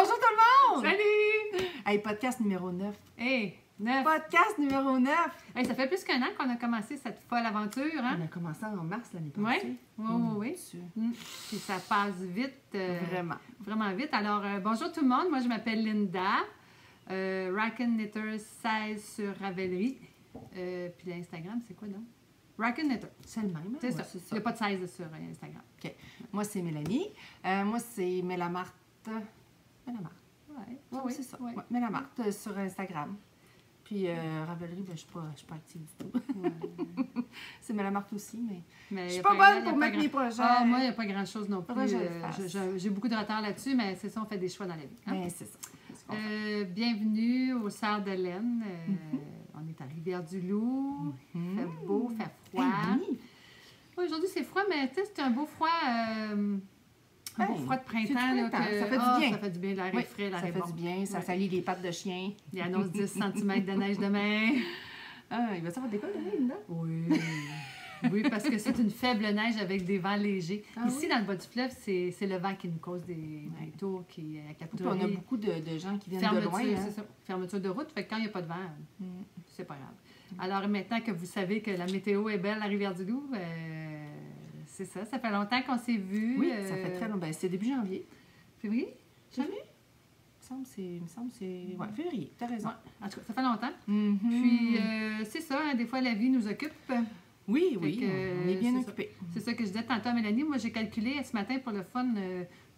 Bonjour tout le monde! Salut! Hey, podcast numéro 9. Hey, 9! Podcast numéro 9! Hey, ça fait plus qu'un an qu'on a commencé cette folle aventure, hein? On a commencé en mars l'année passée. Oui. Puis ça passe vite. Vraiment. Vraiment vite. Alors, bonjour tout le monde. Moi, je m'appelle Linda. Racken Knitter 16 sur Ravelry. Puis l'Instagram, c'est quoi, donc? Racken Knitter. C'est le même, C'est ouais, ça. Il n'y a pas de 16 sur Instagram. OK. Moi, c'est Mélanie. Moi, c'est Mélamarte. Mélamarte. Oui, c'est ça. Ouais. Ouais, Mélamarte sur Instagram. Puis Ravelry, ben, je ne suis pas active du tout. Ouais. C'est Mélamarte aussi, mais je Je suis pas bonne pour mettre mes projets. Ah, moi, il n'y a pas grand-chose non plus. Faudrait que je le fasse. J'ai beaucoup de retard là-dessus, mais c'est ça, on fait des choix dans la vie. Hein? Ben, c'est ça. C'est ce qu'on fait. Bienvenue au Sœurs de Laine. On est à Rivière-du-Loup. Il fait beau, il fait froid. Hey, oui. Ouais, aujourd'hui, c'est froid, mais tu sais, c'est un beau froid. Un beau froid de printemps. Là, Ça fait du bien. Ça fait du bien, l'air est frais, l'air ça est fait bon. du bien, ça Ouais. salit les pattes de chien. Il annonce 10 cm de neige demain. Ah, il va savoir des quoi demain, Linda? Oui. Oui, parce que c'est une faible neige avec des vents légers. Ah Ici, oui? dans le bas du fleuve, c'est le vent qui nous cause des tours, avec la Puis on a poudrerie. beaucoup de gens qui viennent de Fermeture, loin. Hein? c'est ça. Fermeture de route. Fait que quand il n'y a pas de vent, c'est pas grave. Alors maintenant que vous savez que la météo est belle à Rivière-du-Loup, c'est ça. Ça fait longtemps qu'on s'est vus. Oui, ça fait très longtemps. Ben, c'est début janvier. Février? Janvier? Il me semble que c'est... Ouais, février, t'as raison. Ouais. En tout cas, ça fait longtemps. Mhm. Puis c'est ça, hein, des fois la vie nous occupe. Oui, Fait que, on est bien c'est occupés. C'est ça que je disais tantôt à Mélanie. Moi, j'ai calculé ce matin pour le fun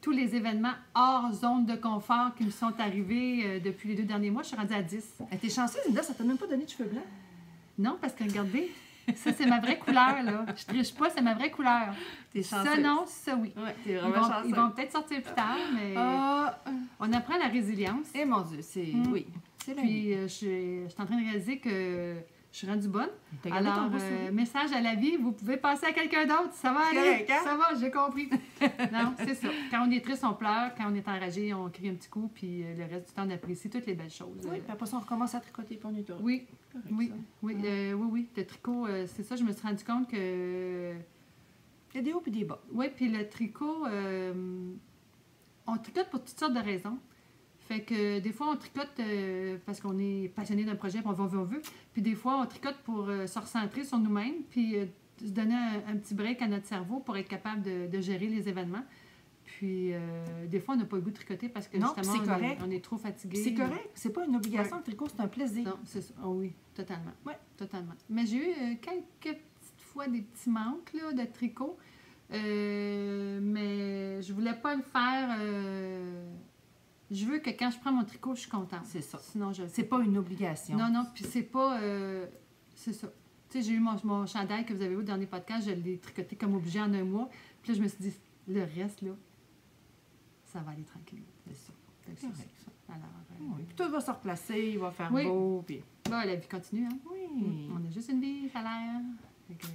tous les événements hors zone de confort qui me sont arrivés depuis les 2 derniers mois. Je suis rendue à 10. T'es chanceuse, Linda, ça t'a même pas donné de cheveux blancs? Non, parce que regardez, ça c'est ma vraie couleur, là. Je triche pas, c'est ma vraie couleur. T'es Ça chanceuse. non, ça oui. Ouais, t'es Ils vraiment chanceuse. vont peut-être sortir plus tard, mais Ah! on apprend la résilience. Eh mon Dieu, c'est... Oui, c'est la vie. Puis je suis en train de réaliser que je suis rendue bonne. T'as gardé ton Alors, beau sourire. message à la vie, vous pouvez passer à quelqu'un d'autre. Ça va C'est aller. correct, hein? Ça va, j'ai compris. Non, c'est ça. Quand on est triste, on pleure. Quand on est enragé, on crie un petit coup. Puis le reste du temps, on apprécie toutes les belles choses. Oui, puis après ça, on recommence à tricoter pour nous. Oui, Correct, oui, ça. oui, oui. Le tricot, c'est ça. Je me suis rendu compte que... Il y a des hauts et des bas. Oui, puis le tricot, on tricote pour toutes sortes de raisons. Fait que des fois, on tricote parce qu'on est passionné d'un projet, puis on veut. Puis des fois, on tricote pour se recentrer sur nous-mêmes, puis se donner un petit break à notre cerveau pour être capable de gérer les événements. Puis des fois, on n'a pas le goût de tricoter parce que Non, justement, c'est correct. on est trop fatigué. C'est correct. C'est pas une obligation. Le tricot, c'est un plaisir. Non, c'est ça. Oh oui, totalement. Ouais. Totalement. Mais j'ai eu quelques petites fois des petits manques là, de tricot. Mais je voulais pas le faire. Je veux que quand je prends mon tricot, je suis contente. C'est ça. Sinon, je C'est pas une obligation. Non, puis c'est pas... c'est ça. Tu sais, j'ai eu mon chandail que vous avez vu au dernier podcast, je l'ai tricoté comme obligé en 1 mois. Puis là, je me suis dit, le reste, là, ça va aller tranquille. C'est ça. Fait que C'est c'est correct, ça. Alors, Oui, puis tout va se replacer, il va faire Oui. beau, puis... bah, la vie continue, hein. Oui. On a juste une vie, ça a l'air. Fait que,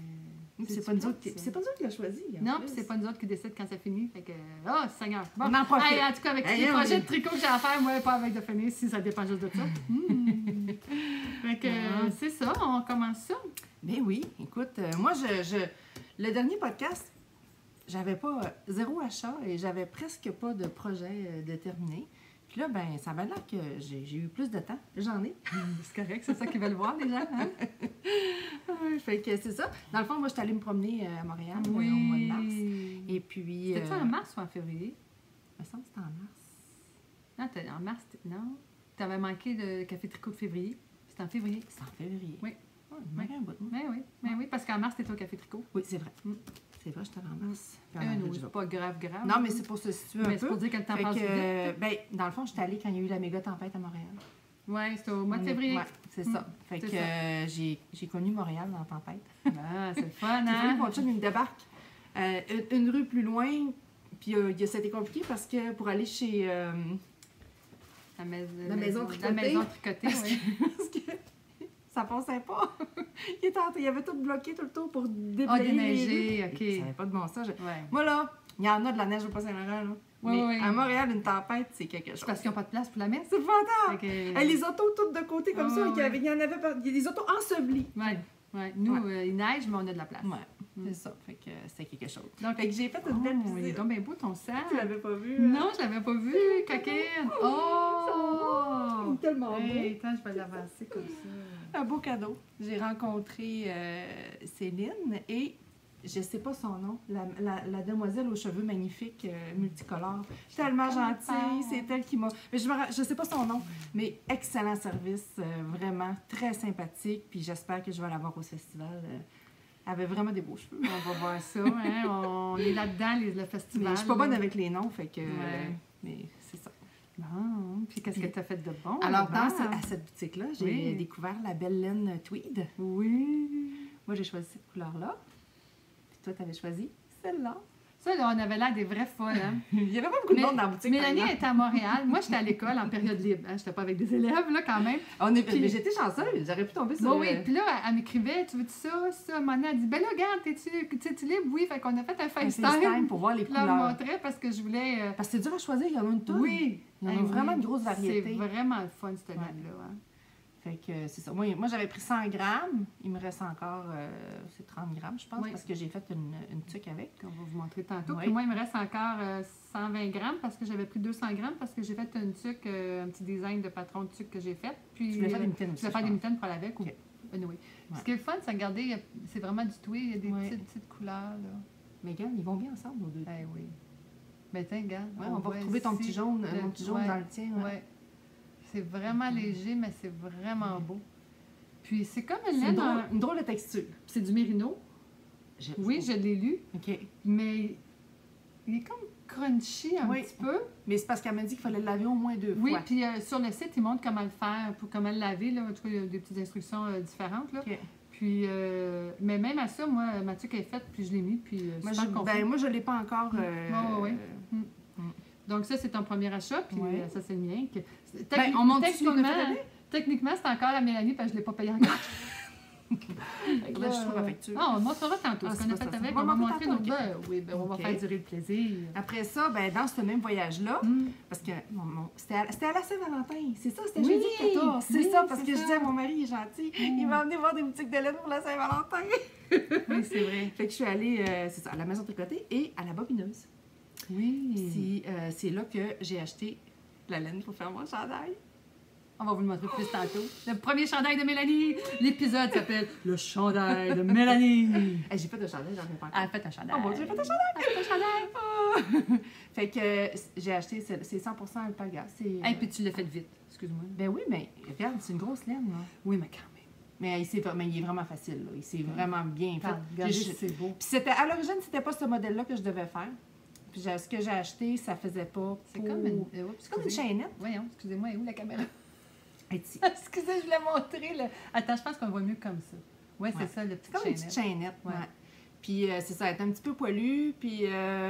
C'est pas nous autres qui l'a choisi. en Non, plus. puis c'est pas nous autres qui décident quand ça finit. Fait que, oh, Seigneur. Bon. On en profite. Hey, en tout cas, avec Hey, les on projets est- de tricot que j'ai à faire, moi, pas avec de finir, si ça dépend juste de ça. Fait que, Ah. c'est ça, on commence ça. Ben oui, écoute, moi, le dernier podcast, j'avais pas zéro achat et j'avais presque pas de projet déterminé. Puis là, ben, ça avait l'air que j'ai eu plus de temps. J'en ai. C'est correct, c'est ça qu'ils veulent voir, les gens. Hein? Fait que c'est ça. Dans le fond, moi, je suis allée me promener à Montréal au mois de mars. Et puis... C'était-tu en mars ou en février? Il me semble que c'était en mars. Non, en mars, non. Tu avais manqué le café tricot de février. C'était en février. C'est en février. Oui. Oh, il manquait un bout. Mais oui, parce qu'en mars, tu étais au café tricot. Oui, c'est vrai. C'est vrai, j'étais en mars. Puis en Non, avril, je c'est vais pas grave. Non, mais c'est pour se situer un Mais c'est peu. pour dire que le temps Fait passe que, vite. ben, dans le fond, j'étais allée quand il y a eu la méga tempête à Montréal. Oui, c'était au mois de février. Ouais, c'est ça. Fait c'est que j'ai connu Montréal dans la tempête. Ah, c'est le fun, J'ai fallu que hein? mon chum il me débarque une rue plus loin. Puis ça a été compliqué parce que pour aller chez... La maison tricotée. La maison tricotée, oui. parce que ça passait pas. Il y avait tout bloqué tout le tour pour Ah, déblayer les déneiger, rues. OK. Ça n'avait pas de bon sens. Ouais. Moi, là, il y en a de la neige au Pas-Saint-Laurent, là. Oui, Mais oui. à Montréal, une tempête, c'est quelque chose. C'est parce qu'ils n'ont pas de place pour la mettre. C'est épouvantable! Fait que- Hey, les autos toutes de côté comme Ah, ça, ouais. il y en avait pas. Il y a des autos ensevelies. Ouais. Nous, il neige, mais on a de la place. Ouais. C'est ça. Fait que c'était quelque chose. Donc, Fait que j'ai fait une belle il est visite. donc bien beau ton sac. Tu l'avais pas vu? Non, je l'avais pas vu, coquine. Oh! Tellement Hey, attends, je vais l'avancer comme ça. Un beau cadeau. J'ai rencontré Céline et je sais pas son nom, la demoiselle aux cheveux magnifiques, multicolores. Tellement gentille, c'est elle qui m'a... Mais je sais pas son nom, mais excellent service, vraiment très sympathique. Puis j'espère que je vais la voir au festival. Elle avait vraiment des beaux cheveux. On va voir ça, hein? On est là-dedans, le festival. Mais je suis pas bonne là. avec les noms, fait que... Ouais. Mais c'est ça. Bon, puis qu'est-ce que tu as fait de bon? Alors, là-bas? à cette boutique-là, j'ai Oui. découvert la belle laine tweed. Oui. Moi, j'ai choisi cette couleur-là. Puis toi, tu avais choisi celle-là. Ça, là, on avait l'air des vraies folles, hein? Il n'y avait pas beaucoup de Mais- monde dans la boutique. par Mélanie exemple. était à Montréal. Moi, j'étais à l'école en période libre. Hein? J'étais pas avec des élèves, là, quand même. Mais j'étais chanceuse, j'aurais pu tomber sur... Bon, oui, puis là, elle m'écrivait, tu veux-tu ça, ça? À un moment donné, elle dit, ben là, regarde, t'es-tu libre? Oui, fait qu'on a fait un un FaceTime. FaceTime pour voir les Puis là, elle me couleurs. montrait parce que je voulais... Parce que c'est dur à choisir, il y en a une tonne. Oui. Il y en a Hey, vraiment oui. une grosse variété. C'est vraiment le fun, cette laine-là. Hein? Fait que c'est ça. Moi j'avais pris 100 grammes. Il me reste encore, c'est 30 grammes, je pense, Oui. parce que j'ai fait une tuque avec. On va vous montrer tantôt. Oui. Puis moi, il me reste encore 120 grammes parce que j'avais pris 200 grammes parce que j'ai fait une tuque, un petit design de patron de tuque que j'ai fait. Puis, Tu voulais faire des mitaines je aussi, voulais faire je des pense. mitaines pour aller avec. Ok. Anyway. Ouais. Ce qui est le fun, c'est regarder, c'est vraiment du tweed, il y a des Oui. petites couleurs. Là. Mais regarde, ils vont bien ensemble, nos deux. Eh oui. Ben tiens, regarde. Ouais, on va voit retrouver ton ici petit jaune, le- mon petit jaune ouais, dans le tien. Ouais. Ouais. C'est vraiment léger, mais c'est vraiment beau. Puis c'est comme une C'est laine. une drôle de texture. C'est du mérino. Oui, je l'ai lu, OK. mais il est comme crunchy un Oui. petit peu. Mais c'est parce qu'elle m'a dit qu'il fallait le laver au moins 2 Oui, fois. puis sur le site, ils montrent comment le faire, pour comment le laver. Là. En tout cas, il y a des petites instructions différentes. Là. OK. Puis, mais même à ça, moi, ma tuque est faite, puis je l'ai mis, puis Moi, super confort. moi, je ne l'ai pas encore. Ouais. Donc ça, c'est ton premier achat, puis Ouais. ça, c'est le mien. On monte Techniquement, c'est encore à Mélanie, parce que je ne l'ai pas payé encore. Là, je trouve la facture. Ah, on montrera tantôt Ah, ce c'est qu'on a pas fait ça. avec. On On va va montrer montrer nos tantôt, ok. bœufs. Oui, ben, on va Ok. faire durer le plaisir. Après ça, dans ce même voyage-là, parce que c'était à la Saint-Valentin. C'est ça, c'était Oui, jeudi 14. C'est oui, ça, parce c'est que je ça. disais à mon mari, il est gentil. Il m'a emmené voir des boutiques de laine pour la Saint-Valentin. Oui, c'est vrai. Fait que je suis allée, c'est ça, à la maison tricotée et à la bobineuse. Oui. C'est là que j'ai acheté la laine pour faire mon chandail. On va vous le montrer plus tantôt. Le premier chandail de Mélanie. L'épisode s'appelle Le chandail de Mélanie. Hey, j'ai fait de chandail, j'en ai pas encore. Elle a fait un chandail. Oh mon Dieu, j'ai fait un chandail! Elle a fait un chandail. Ah! Fait que j'ai acheté, c'est 100% alpaga. Et puis tu l'as fait vite. Excuse-moi. Ben oui, mais regarde, c'est une grosse laine, là. Oui, mais quand même. Mais il est vraiment facile, là. Il s'est vraiment bien fait. Regardez, J'ai- c'est beau. Puis à l'origine, c'était pas ce modèle-là que je devais faire. Puis ce que j'ai acheté, ça faisait pas. C'est pour- comme une... C'est comme une chaînette. Voyons, excusez-moi, où la caméra? Elle est ici. Excusez, je voulais montrer. Attends, je pense qu'on voit mieux comme ça. Oui, c'est Ouais. ça, le petit C'est comme une petite chaînette. Ouais. Ouais. Puis c'est ça, elle est un petit peu poilue. Puis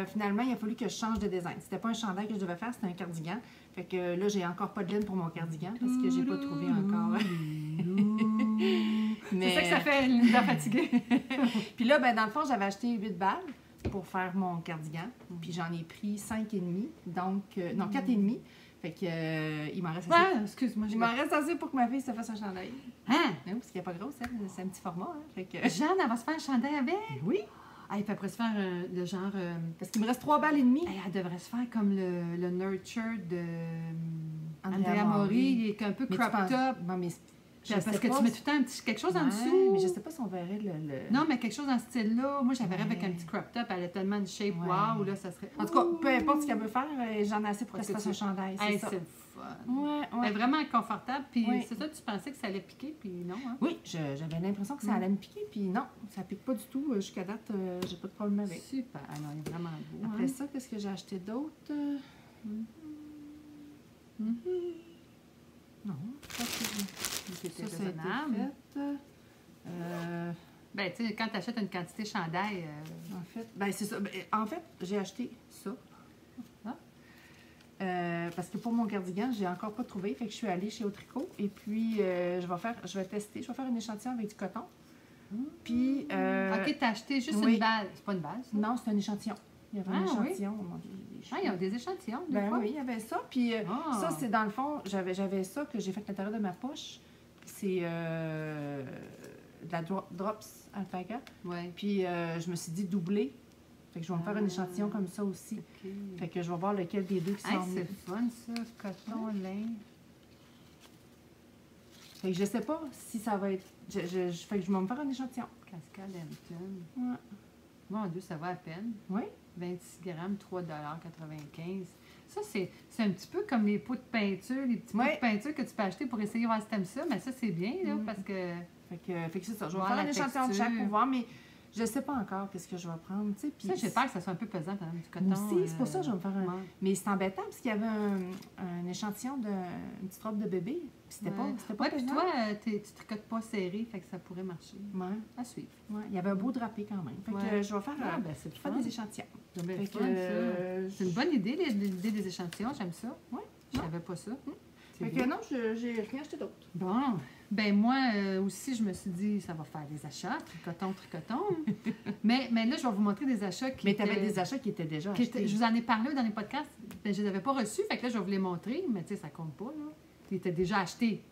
finalement, il a fallu que je change de design. C'était pas un chandail que je devais faire, c'était un cardigan. Fait que là, j'ai encore pas de laine pour mon cardigan parce que j'ai pas trouvé encore. C'est ça que ça fait, une dent fatiguée. Puis là, dans le fond, j'avais acheté 8 balles pour faire mon cardigan. Puis j'en ai pris 5,5. Donc, non, 4,5. Fait que il m'en reste assez. Ouais, excuse-moi. Il m'en reste assez pour que ma fille se fasse un chandail. Hein? Oui, parce qu'elle n'est pas grosse, elle. C'est un petit format. Hein. Fait que... Jeanne, elle va se faire un chandail avec. Oui, Ah, et puis après se faire le genre... parce qu'il me reste 3 balles et demie. elle devrait se faire comme le Nurture de Andrea Andrea Mori. Mori. Il est un peu Mais tu crop penses- top. Non, mais je Parce sais que pas tu mets tout le temps un petit, quelque chose en Ouais, dessous. mais je sais pas si on verrait le... Non, mais quelque chose dans ce style-là. Moi, j'avais rêvé avec un Ouais. petit crop top. Elle a tellement de shape. Ouais. Wow, là, ça serait... En tout cas, peu importe ce qu'elle veut faire, j'en ai assez pour Parce qu'elle se que fasse un chandail. Hey, C'est ça. c'est le fun. Ouais, Elle est ouais. vraiment confortable. Puis Oui. c'est ça, tu pensais que ça allait piquer, puis non, hein? Oui, j'avais l'impression que ça allait me piquer, puis non, ça pique pas du tout. Jusqu'à date, j'ai pas de problème avec. Super. Ah non, il est vraiment beau. Après hein? ça, qu'est-ce que j'ai acheté d'autre? Mhm. Non, ça, C'était ça a été raisonnable. fait. Ben, tu sais, quand tu achètes une quantité chandail, En fait, c'est ça. En fait, j'ai acheté ça. Ah. Parce que pour mon cardigan, j'ai encore pas trouvé. Fait que je suis allée chez Autricot et puis je vais tester. Je vais faire un échantillon avec du coton. Puis OK, t'as acheté juste oui. une balle. C'est pas une balle, ça? non, c'est un échantillon. Il y avait un Ah, oui. échantillon. Mon Dieu, j'ai des Ah, ils ont des échantillons, des Ben fois. oui, il y avait ça. Puis Ah. ça, c'est dans le fond, j'avais ça que j'ai fait à l'intérieur de ma poche. C'est de la Drops Alpaca. Ouais. Puis je me suis dit doubler. Fait que je vais me faire un échantillon comme ça aussi. OK. Fait que je vais voir lequel des deux qui Hey, sort c'est mieux. fun, ça. Coton, lin. Fait que je sais pas si ça va être... Fait que je vais me faire un échantillon. Cascade Hampton. Ouais. Mon Dieu, ça va à peine. Oui? 26 grammes, 3,95 $. Ça, c'est un petit peu comme les pots de peinture, les petits pots Ouais. de peinture que tu peux acheter pour essayer voir si t'aimes ça. Mais ça, c'est bien, là, Mm. parce que... Fait que c'est ça. Je vais Voir faire la un échantillon de chaque texture. pour voir, mais je sais pas encore qu'est-ce que je vais prendre, tu sais. Puis Ça, j'ai peur que ça soit un peu pesant quand même, du coton. Moi aussi, c'est pour ça que je vais me faire un... ouais. Mais c'est embêtant parce qu'il y avait un échantillon d'une petite robe de bébé. Puis c'était pas Ouais, puis pesant. toi, tu tricotes pas serré, fait que ça pourrait marcher. Ouais, À suivre. ouais. Il y avait un beau drapé quand même. Fait que Ouais. je vais faire, Ah, ben, c'est le faire fun. des échantillons. C'est bien Fait le que, fun, ça. C'est une bonne idée, l'idée des échantillons, j'aime ça. Ouais. Je savais pas ça. C'est Fait bien. que non, j'ai rien acheté d'autre. Bon, ben moi aussi, je me suis dit, ça va faire des achats, tricoton, tricoton. mais là, je vais vous montrer des achats qui Mais tu avais étaient- des achats qui étaient déjà qui achetés. étaient- je vous en ai parlé dans les podcasts, ben, je les avais pas reçus, fait que là, je vais vous les montrer, mais tu sais, ça compte pas, là. Ils étaient déjà achetés.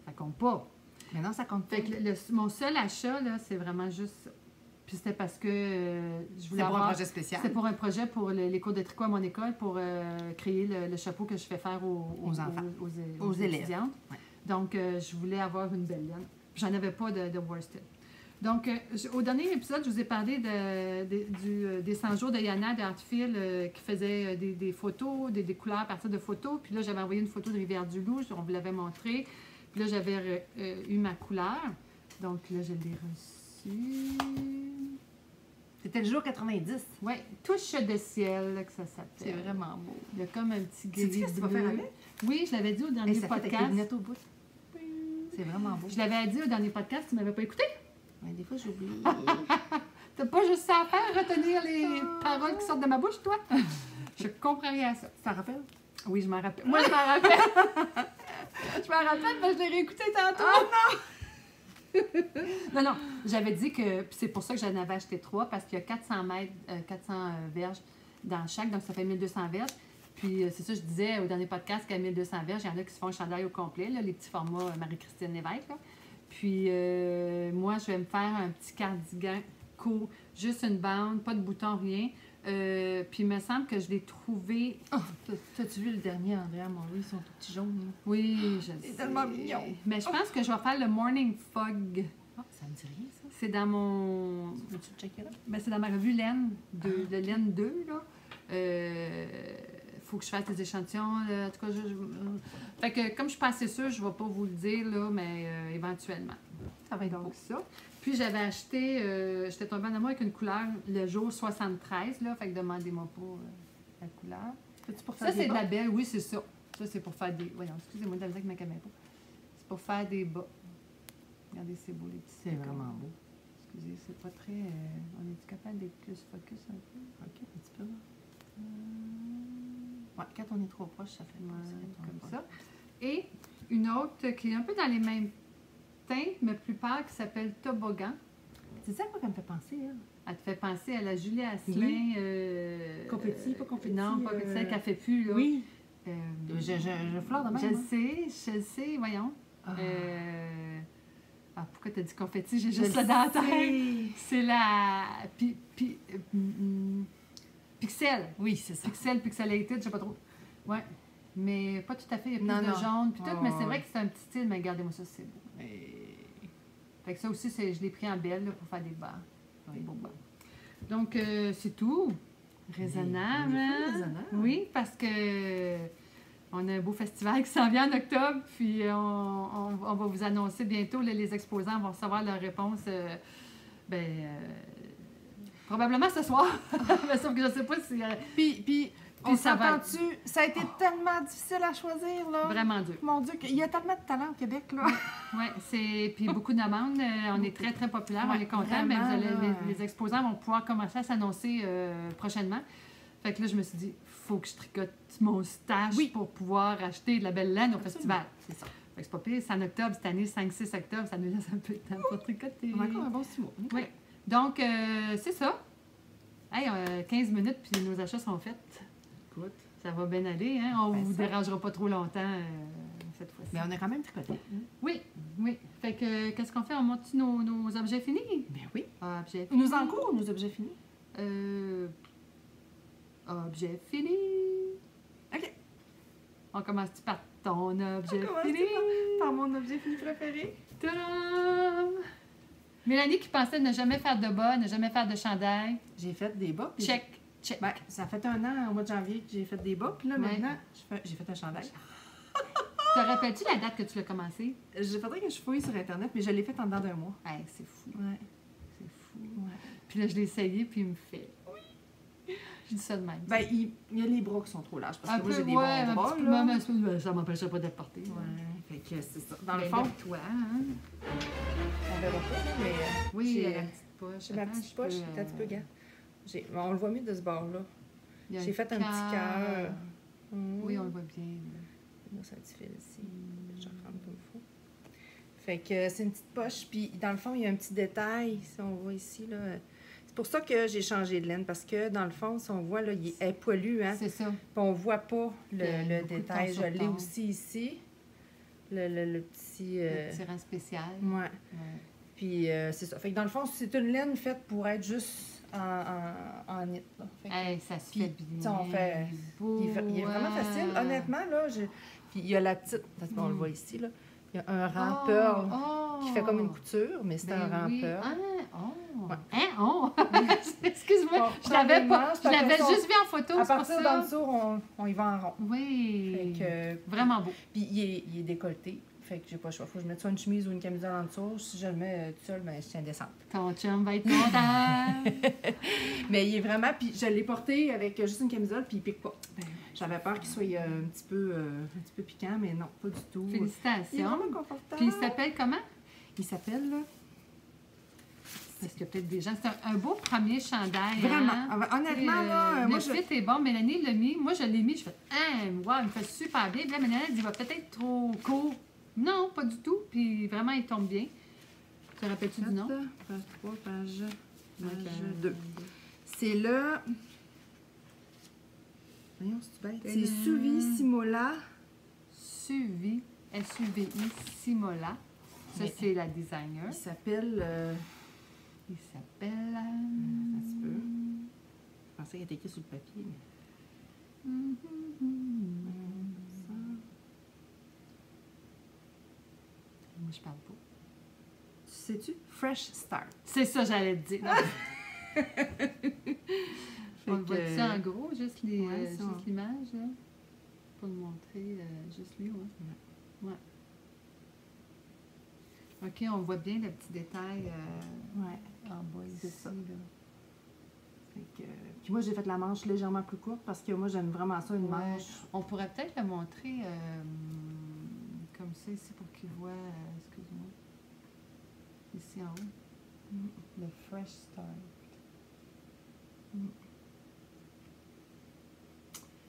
Ça compte pas. Mais non, ça compte pas. Fait que mon seul achat, là, c'est vraiment juste ça. Puis c'était parce que je voulais C'est pour un avoir... projet spécial. C'était pour un projet pour les cours de tricot à mon école, pour créer le chapeau que je fais faire Aux enfants. aux élèves. étudiantes. Ouais. Donc, je voulais avoir une belle laine. J'en avais pas de worsted. Donc, au dernier épisode, je vous ai parlé des 100 jours de Yana de Artfield qui faisait des photos, des couleurs à partir de photos. Puis là, j'avais envoyé une photo de Rivière-du-Loup, on vous l'avait montré. Puis là, j'avais eu ma couleur. Donc là, je l'ai reçue. C'était le jour 90. Oui, touche de ciel que ça s'appelle. C'est vraiment beau. Il y a comme un petit Tu sais gris qu'est-ce que tu vas bleu. faire avec? Oui, je l'avais dit au Hey, dernier ça fait avec les podcast. lunettes au bout. C'est vraiment beau. Je l'avais dit au dernier podcast, tu m'avais pas écouté. Ouais, des fois, j'oublie. T'as pas juste ça à faire, retenir les paroles qui sortent de ma bouche, toi? Je comprends rien à ça. Ça rappelle? Oui, je m'en rappelle. Moi, je m'en rappelle. Je m'en rappelle, mais je l'ai réécouté tantôt. Non, non, j'avais dit que puis c'est pour ça que j'en avais acheté 3 parce qu'il y a 400 mètres, 400 verges dans chaque, donc ça fait 1200 verges. Puis c'est ça, je disais au dernier podcast qu'à 1200 verges, il y en a qui se font un chandail au complet, là, les petits formats Marie-Christine Lévesque. Là. Puis moi, je vais me faire un petit cardigan court, juste une bande, pas de bouton, rien. Puis il me semble que je l'ai trouvé. Oh, t'as-tu vu le dernier, Andrea, mon Louis, ils sont tout petits jaunes. Là. Oui, je sais. tellement mignon. Mais je pense que je vais faire le Morning Fog. Ah, ça me dit rien, ça. C'est dans mon. Veux-tu le checker là? Ben, c'est dans ma revue Laine, de Laine 2, là. Faut que je fasse des échantillons. En tout cas, fait que comme je suis pas assez sûre, je vais pas vous le dire, là, mais éventuellement. Ça va être beau. Donc, ça. Puis, j'avais acheté, j'étais tombée en amour avec une couleur le jour 73, là. Fait que demandez-moi pas la couleur. C'est-tu pour faire Ça, des c'est de bas? la belle, oui, c'est ça. Ça, c'est pour faire des. Voyons, excusez-moi de la musique avec ma caméra. C'est pour faire des bas. Regardez, c'est beau, les petits. C'est décors. vraiment beau. Excusez, c'est pas très. On est capable d'être plus focus un peu? OK, un petit peu là. Ouais, quand on est trop proche, ça fait Ouais, ça. comme ça. Et une autre qui est un peu dans les mêmes teintes, mais plus pâle, qui s'appelle Toboggan. C'est ça quoi, qu'elle me fait penser, elle? Elle te fait penser à la Julie Asselin. Confetti, pas confetti, Non, pas celle qu'elle fait plus, là. Oui. Euh, Je fleure de même. je le hein. sais, je le sais, voyons. Ah. Pourquoi t'as dit confetti? J'ai Je juste le ça dans la tête. sais. C'est la Pixel. Oui, c'est ça. Pixelated, je sais pas trop. Ouais. Mais pas tout à fait. Il y a plus Non, de non. jaune puis tout, Oh, mais c'est ouais. vrai que c'est un petit style, mais regardez-moi ça, c'est beau. Fait que ça aussi, je l'ai pris en belle là, pour faire des bas. Des beaux bas. Donc, c'est tout. Raisonnable. On est hein? pas raisonnable. Oui, parce que on a un beau festival qui s'en vient en octobre, puis on va vous annoncer bientôt, là, les exposants vont recevoir leur réponse, probablement ce soir, mais sauf que je sais pas si... Puis on ça va s'entend-tu, ça a été tellement difficile à choisir, là. Vraiment dur. Mon Dieu, il y a tellement de talent au Québec, là. Oui, puis beaucoup de demandes. On est très, très populaire, on Ouais, est content, vraiment, mais vous allez- là. les exposants vont pouvoir commencer à s'annoncer prochainement. Fait que là, je me suis dit, faut que je tricote mon stash Oui. pour pouvoir acheter de la belle laine au Absolument. festival. C'est ça. Fait que c'est pas pire, c'est en octobre cette année, 5-6 octobre, ça nous laisse un peu de temps pour tricoter. On a encore un bon 6 mois. Oui. Donc, c'est ça. Hey, 15 minutes, puis nos achats sont faits. Écoute. Ça va bien aller, hein? On Ben, vous ça. dérangera pas trop longtemps cette fois-ci. Mais on a quand même tricoté. Oui, oui. Fait que, qu'est-ce qu'on fait? On monte nos objets finis? Ben oui. Objets finis. Nos encours ou nos objets finis? Objet fini. OK. On commence par ton objet On commence fini? par mon objet fini préféré. Tadam! Mélanie qui pensait ne jamais faire de bas, ne jamais faire de chandail. J'ai fait des bas. puis- Check, check. Ben, ça fait 1 an, au mois de janvier, que j'ai fait des bas. Puis là, Ouais. maintenant, j'ai fait un chandail. Te rappelles-tu la date que tu l'as commencé? Je faudrait que je fouille sur Internet, mais je l'ai fait en dedans d'1 mois. Hey, c'est fou, Ouais. c'est fou. Ouais. Puis là, je l'ai essayé, puis il me fait. Oui. Je dis ça de même. Ben, il y a les bras qui sont trop larges. Parce un que moi, peu, j'ai des ouais, bons un bras, petit peu, là. mais ça m'empêchait pas de le porter. Ouais, fait que c'est ça. Dans le Ben fond, là, toi, hein? on verra pas, là, mais Oui, j'ai la petite poche. j'ai ma Attends, petite je peux, poche. T'as un petit peu, gars. On le voit mieux de ce bord-là. il y a J'ai fait un petit cœur. Oui, on le voit bien. Moi, c'est un petit fil ici. Je vais reprendre comme il faut. Fait que c'est une petite poche. Puis, dans le fond, il y a un petit détail. Si on voit ici, là. C'est pour ça que j'ai changé de laine. Parce que, dans le fond, si on voit, là, il est poilu, hein. C'est ça. Puis on voit pas Il y a le beaucoup de détail. temps Je sur l'ai temps. aussi ici. Le petit... Le petit rang spécial. Ouais. Ouais. Puis c'est ça. Fait que dans le fond, c'est une laine faite pour être juste en knit. Là. Fait que, Hey, ça se Puis, fait tu sais, bien. on fait- Beau, il est vraiment facile. Honnêtement, là, puis il y a la petite... Parce qu'on le voit ici, là. Il y a un rang pearl qui fait comme une couture, mais c'est un rang pearl. Ah, oh. Ouais. Hein, oh. Excuse-moi, Bon, je l'avais prends pas. les Je manches, l'avais fait que juste vu en photo, À c'est pour partir ça. d'en dessous, on y va en rond. Oui. Fait que, Vraiment beau. puis il est décolleté. Fait que j'ai pas le choix. Faut que je mette soit une chemise ou une camisole en dessous. Si je le mets tout seul, ben, je tiens descente. Ton chum va être content. Mais il est vraiment... Puis je l'ai porté avec juste une camisole, puis il pique pas. Ben, J'avais peur qu'il soit un petit peu piquant, mais non, pas du tout. Il est Félicitations. vraiment confortable. Puis il s'appelle comment? Il s'appelle, là... Parce qu'il y a peut-être des gens. C'est un beau premier chandail. Vraiment. Hein? Honnêtement, là, moi, le fit est bon. Mélanie l'a mis. Moi, je l'ai mis. Je fais, wow, il me fait super bien. Puis là, Mélanie, elle dit, il va peut-être trop court. Non, pas du tout. Puis vraiment, il tombe bien. Te rappelles-tu du nom? Page 3, page Donc, 2. C'est le... Voyons, c'est bête. C'est Suvi Simola. Suvi, S-U-V-I, Simola. Ça, Mais- c'est la designer. Il s'appelle... Il s'appelle... un petit peu. Je pensais qu'il était écrit sur le papier, mais... Moi, je parle pas. Sais-tu? Fresh Start. C'est ça, j'allais te dire. On le Fait voit que- ça en gros, juste Ouais, ça, juste l'image, là. Pour le montrer, juste lui, ouais. Ouais. OK, on voit bien le petit détail Ouais. en bas C'est ici, ça. là. Fait que... Puis moi, j'ai fait la manche légèrement plus courte parce que moi, j'aime vraiment ça, une Ouais. manche. On pourrait peut-être le montrer comme ça ici pour qu'il voit, excuse-moi, ici en haut. Le Fresh Start.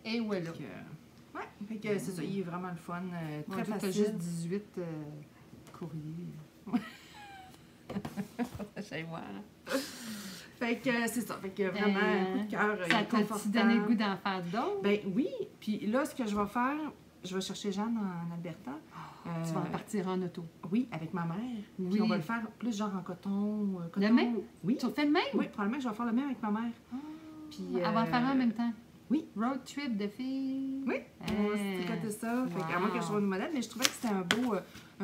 Et voilà. Fait que... Ouais, fait que c'est ça, il est vraiment le fun, très Très facile. juste 18 courriers. J'allais voir. Fait que c'est ça, fait que vraiment un coup de cœur, il Ça est t'a-tu confortable. donné le goût d'en faire d'autres? Ben oui, puis là, ce que je vais faire, je vais chercher Jeanne en Alberta. Tu vas en partir en auto. Oui, avec ma mère. Oui. Puis on va le faire plus genre en coton. Le coton. même? Oui. Tu le fais le même? Oui, probablement que je vais faire le même avec ma mère. Puis, Elle va en faire un en même temps? oui. Road trip de filles? Oui, on va se tricoter ça. Fait que, à moins que je trouve un modèle, mais je trouvais que c'était un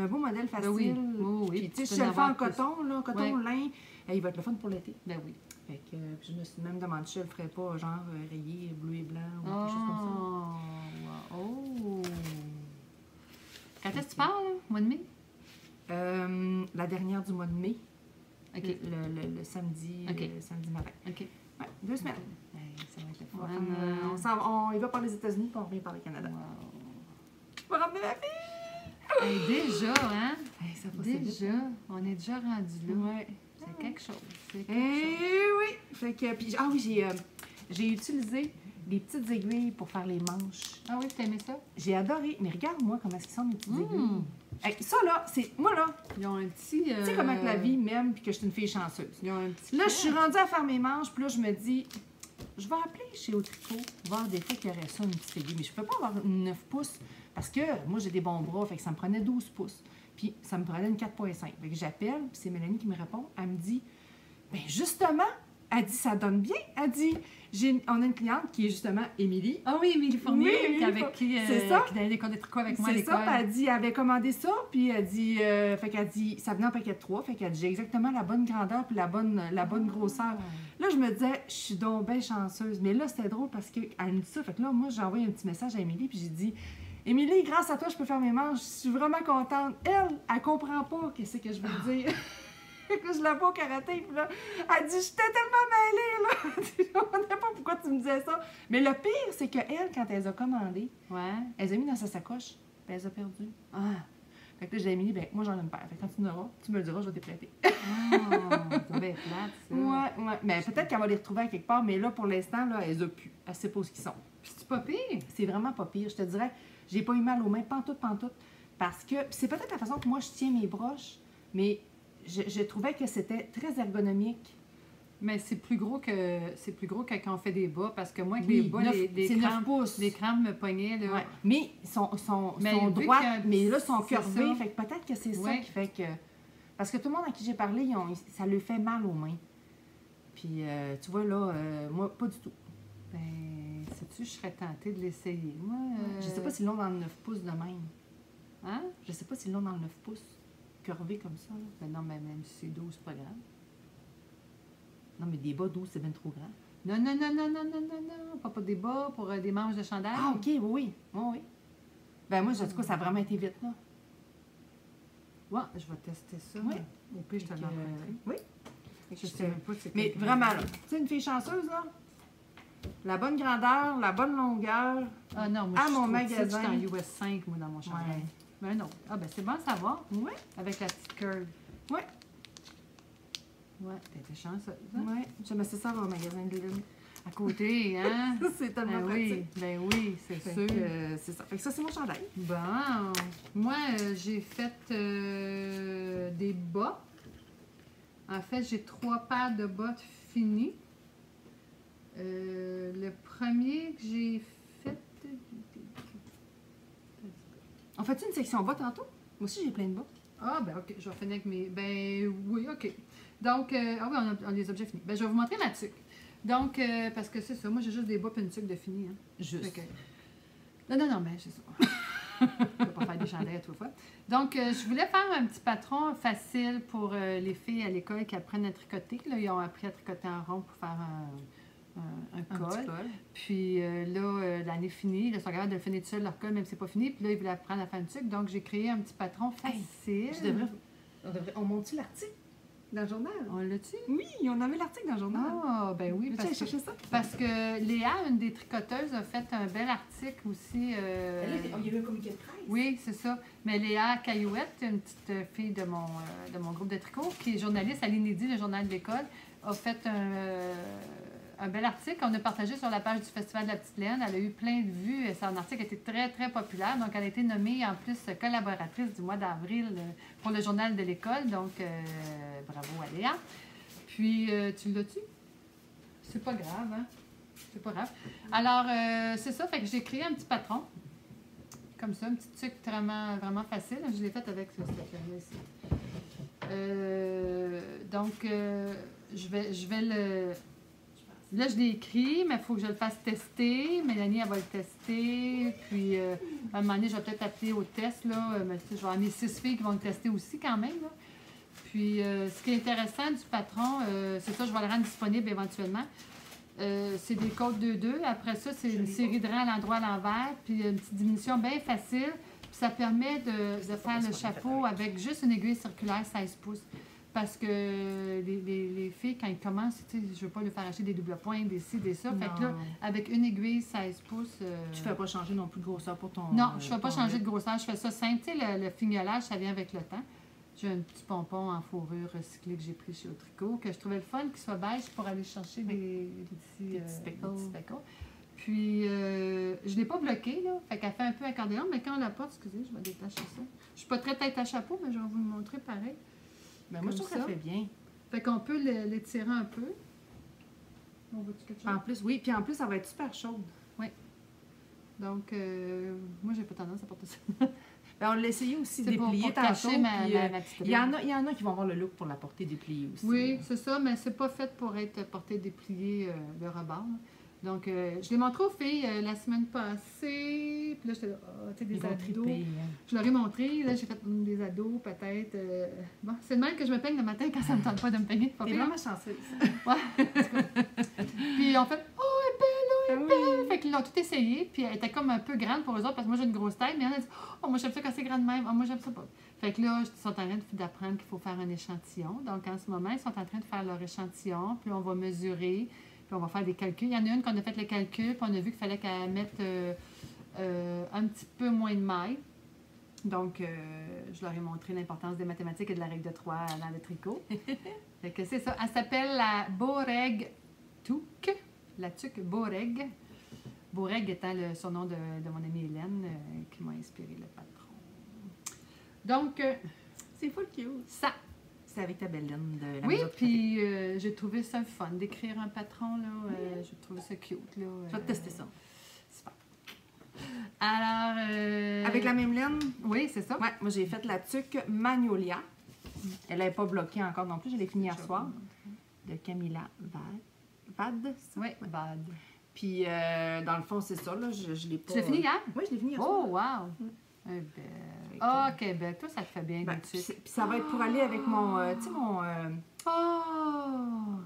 beau modèle facile. Ben oui. Oui, oui. Puis, tu sais, Tu si peux je en le fais en avoir plus. coton, là, coton, lin, il va être le fun pour l'été. Ben oui. Fait que puis je me suis même demandé si je le ferais pas, genre rayé bleu et blanc ou quelque chose comme Oh! Oh! Quand est-ce que tu pars, là? Mois de mai? ça. La dernière du mois de mai, OK. le samedi, Ok. samedi matin. OK. Ouais, 2 semaines. Hey, ça va être le On, va fun. faire on y va par les États-Unis puis on revient par le Canada. Wow. Je vais ramener ma fille! Hey, déjà, hein? Hey, ça passe vite. Déjà. On est déjà rendu là. Ouais. C'est quelque chose. C'est quelque Eh chose. oui! Fait que, puis, ah oui, j'ai utilisé des petites aiguilles pour faire les manches. Ah oui, t'as aimé ça? J'ai adoré. Mais regarde-moi comment est-ce qu'ils sont mes petites Mm. aiguilles. Hey, ça là, c'est moi là. Ils ont un petit... Tu sais comment que la vie m'aime puis que je suis une fille chanceuse. Ils ont un petit... Là, je suis rendue à faire mes manches, puis là, je me dis, je vais appeler chez Au Tricot, voir des fois qu'il y aurait ça, une petite aiguille. Mais je peux pas avoir une 9 pouces Parce que moi, j'ai des bons bras, fait que ça me prenait 12 pouces. Puis ça me prenait une 4,5. Fait que j'appelle, puis c'est Mélanie qui me répond. Elle me dit, ben justement, elle dit, ça donne bien. Elle dit, on a une cliente qui est justement Émilie. Ah oui, Émilie Fournier, Oui, Émilie avec qui c'est ça. qui donnait des cours de tricot avec moi à C'est l'école. ça, puis elle dit, elle avait commandé ça, puis elle dit, fait qu'elle dit, ça venait en paquet de 3, fait qu'elle dit, j'ai exactement la bonne grandeur puis la bonne grosseur. Là, je me disais, je suis donc bien chanceuse. Mais là, c'était drôle parce qu'elle me dit ça. Fait que là, moi, j'ai envoyé un petit message à Émilie, puis j'ai dit, Émilie, grâce à toi, je peux faire mes manches. Je suis vraiment contente. Elle comprend pas qu'est-ce que je veux dire. Que je la vois au karaté, puis là, elle dit, j'étais tellement mêlée, là. Elle dit, je ne comprenais pas pourquoi tu me disais ça. Mais le pire, c'est qu'elle, quand elle les a commandées, elle les a mis dans sa sacoche, puis elle les a perdues. Ah! Fait que là, j'ai dit, Émilie, ben, moi, j'en ai une paire. Fait que quand tu en auras, tu me le diras, je vais te les prêter. C'est bien plate, ça. Ouais. Mais peut-être qu'elle va les retrouver à quelque part, mais là, pour l'instant, là, elle les a plus. Elle sait pas où ils sont. Puis c'est pas pire. C'est vraiment pas pire. Je te dirais, j'ai pas eu mal aux mains, pantoute. Parce que, puis c'est peut-être la façon que moi, je tiens mes broches, mais je trouvais que c'était très ergonomique. Mais c'est plus gros que quand on fait des bas, parce que moi, avec Oui, les bas, c'est 9 pouces. les crampes me pognaient, là. Ouais. Mais ils sont Mais vu droits, que mais là, ils sont c'est curvés. ça. Fait que peut-être que c'est ça Ouais. qui fait que... Parce que tout le monde à qui j'ai parlé, ça leur fait mal aux mains. Puis, tu vois, là, moi, pas du tout. Ben, sais-tu, je serais tentée de l'essayer. Moi, Je sais pas s'ils l'ont dans le 9 pouces de même. Hein? Je sais pas s'ils l'ont dans le 9 pouces, curvé comme ça. Là. Ben non, mais même si c'est 12, c'est pas grave. Non, mais des bas 12, c'est bien trop grand. Non. Pas pour des bas, pour des manches de chandail. Ah, OK, oui. Ben moi, en tout cas, ça a vraiment été vite, là. Ouais, je vais tester ça. Oui. Au pire, je te l'envoie. Oui. Je sais même pas c'est Mais quel- vraiment, là, tu sais, une fille chanceuse, là, la bonne grandeur, la bonne longueur. Ah non, moi, À je suis mon trop petite, magasin. je suis en US 5, moi, dans mon chandail. Ouais. Ben non. Ah, ben c'est bon à savoir. Oui. Avec la petite curve. Oui. Ouais, t'étais chanceuse. Hein? Oui. J'aimais ça au magasin de Lune. À côté, hein? C'est tellement Ben pratique. oui, c'est Fait sûr. que, c'est ça. Fait que ça, c'est mon chandail. Bon, moi, j'ai fait des bas. En fait, j'ai 3 paires de bottes finies. Le premier que j'ai fait... On fait une section bas tantôt? Moi aussi, j'ai plein de bas. Ah, ben ok, je vais finir avec mes... Ben oui, ok. Donc, ah oui, on a les objets finis. Ben, je vais vous montrer ma tuque. Donc, parce que c'est ça, moi j'ai juste des bas et une tuque de fini. Hein. Juste. Fait que- Non, mais c'est ça. Je ne vais pas faire des chandails à toute fois. Donc, je voulais faire un petit patron facile pour les filles à l'école qui apprennent à tricoter. Là, ils ont appris à tricoter en rond pour faire un Un col. petit col. Puis là, l'année finie, là, ils sont capables de le finir tout seul, leur col, même si c'est pas fini. Puis là, ils voulaient apprendre à faire une tuque. Donc, j'ai créé un petit patron facile. On monte-tu l'article dans le journal? On l'a-tu? Oui, on a mis l'article dans le journal. Ah, ben oui, Veux-tu aller chercher ça? parce que Léa, une des tricoteuses, a fait un bel article aussi. Il y a eu un communiqué de presse. Oui, c'est ça. Mais Léa Caillouette, une petite fille de mon groupe de tricot, qui est journaliste à l'Inédit, le journal de l'école, a fait un bel article qu'on a partagé sur la page du Festival de la Petite Laine. Elle a eu plein de vues. Son article a été très, très populaire. Donc, elle a été nommée en plus collaboratrice du mois d'avril pour le journal de l'école. Donc, bravo à Léa. Puis, tu l'as-tu? C'est pas grave, hein? C'est pas grave. Alors, c'est ça. Fait que j'ai créé un petit patron. Comme ça, une petite tuque vraiment, vraiment facile. Je l'ai faite avec cette affaire-là ici. Donc, je vais le... Là, je l'ai écrit, mais il faut que je le fasse tester. Mélanie, elle va le tester. Puis, à un moment donné, je vais peut-être appeler au test. Là. Mais, je vais avoir mes 6 filles qui vont le tester aussi quand même. Là. Puis, ce qui est intéressant du patron, c'est ça, je vais le rendre disponible éventuellement. C'est des côtes 2-2. Après ça, c'est une série de rangs à l'endroit à l'envers. Puis, une petite diminution bien facile. Puis, ça permet de faire le chapeau avec juste une aiguille circulaire 16 pouces. Parce que les filles, quand ils commencent, tu sais, je ne veux pas leur faire acheter des doubles points, des ci, des ça. Fait que là, avec une aiguille 16 pouces... Tu ne fais pas changer non plus de grosseur pour ton... Non, je ne fais pas changer de grosseur. Je fais ça simple. Tu sais, le fignolage, ça vient avec le temps. J'ai un petit pompon en fourrure recyclée que j'ai pris chez Autricot, que je trouvais le fun, qu'il soit beige pour aller chercher des petits speckles. Puis, je ne l'ai pas bloqué, là. Fait qu'elle fait un peu accordéon, mais quand on la porte, excusez, je vais détacher ça. Je suis pas très tête à chapeau, mais je vais vous le montrer pareil. Ben moi, je trouve que ça fait bien. Fait qu'on peut l'étirer un peu. On voit-tu quelque chose? En plus, oui. Puis en plus, ça va être super chaude. Oui. Donc, moi, j'ai pas tendance à porter ça. Ben, on l'a essayé aussi C'est pour déplié cacher tantôt. ma puis, petite il y en a qui vont avoir le look pour la porter dépliée aussi. Oui, c'est ça, mais c'est pas fait pour être porté déplié de rebord. Là. Donc, je l'ai montré aux filles la semaine passée. Puis là, j'étais là, tu sais, des Ils vont ados. triper, hein. Je leur ai montré. Là, j'ai fait des ados, peut-être. Bon, c'est le même que je me peigne le matin quand ça me tente pas de me peigner. Pas T'es pire, vraiment hein? chanceuse. Ouais. Puis, en fait, oh, elle est belle, oh, elle est Ah belle. oui. Fait qu'ils l'ont tout essayé. Puis, elle était comme un peu grande pour eux autres parce que moi, j'ai une grosse taille. Mais elle a dit, oh, moi, j'aime ça quand c'est grand de même. Oh, moi, j'aime ça pas. Fait que là, ils sont en train d'apprendre qu'il faut faire un échantillon. Donc, en ce moment, ils sont en train de faire leur échantillon. Puis, on va mesurer. Puis, on va faire des calculs. Il y en a une qu'on a fait le calcul. Puis, on a vu qu'il fallait qu'elle mette un petit peu moins de mailles. Donc, je leur ai montré l'importance des mathématiques et de la règle de 3 dans le tricot. Fait que c'est ça. Elle s'appelle la Boreg Touk. La tuque Boreg. Boreg étant le surnom de mon amie Hélène qui m'a inspiré le patron. Donc, C'est full cute. ça. C'est avec ta belle laine de la Oui, maison de puis j'ai trouvé ça fun d'écrire un patron. Là. J'ai trouvé ça cute. Là. Je vais te tester ça. Super. Alors. Avec la même laine, Oui, c'est ça. ouais, moi j'ai fait la tuque Magnolia. Elle n'est pas bloquée encore non plus, je l'ai finie hier soir. De Camilla Vad. Oui, bad. Puis dans le fond, c'est ça, là, je l'ai pas. Tu l'as fini hier? Oui, je l'ai fini hier Oh, soir. wow! Fait Ah, que- Québec, toi, ça te fait bien, Ben, le puis tuque. ça va être pour aller avec mon. Tu sais, mon. Oh!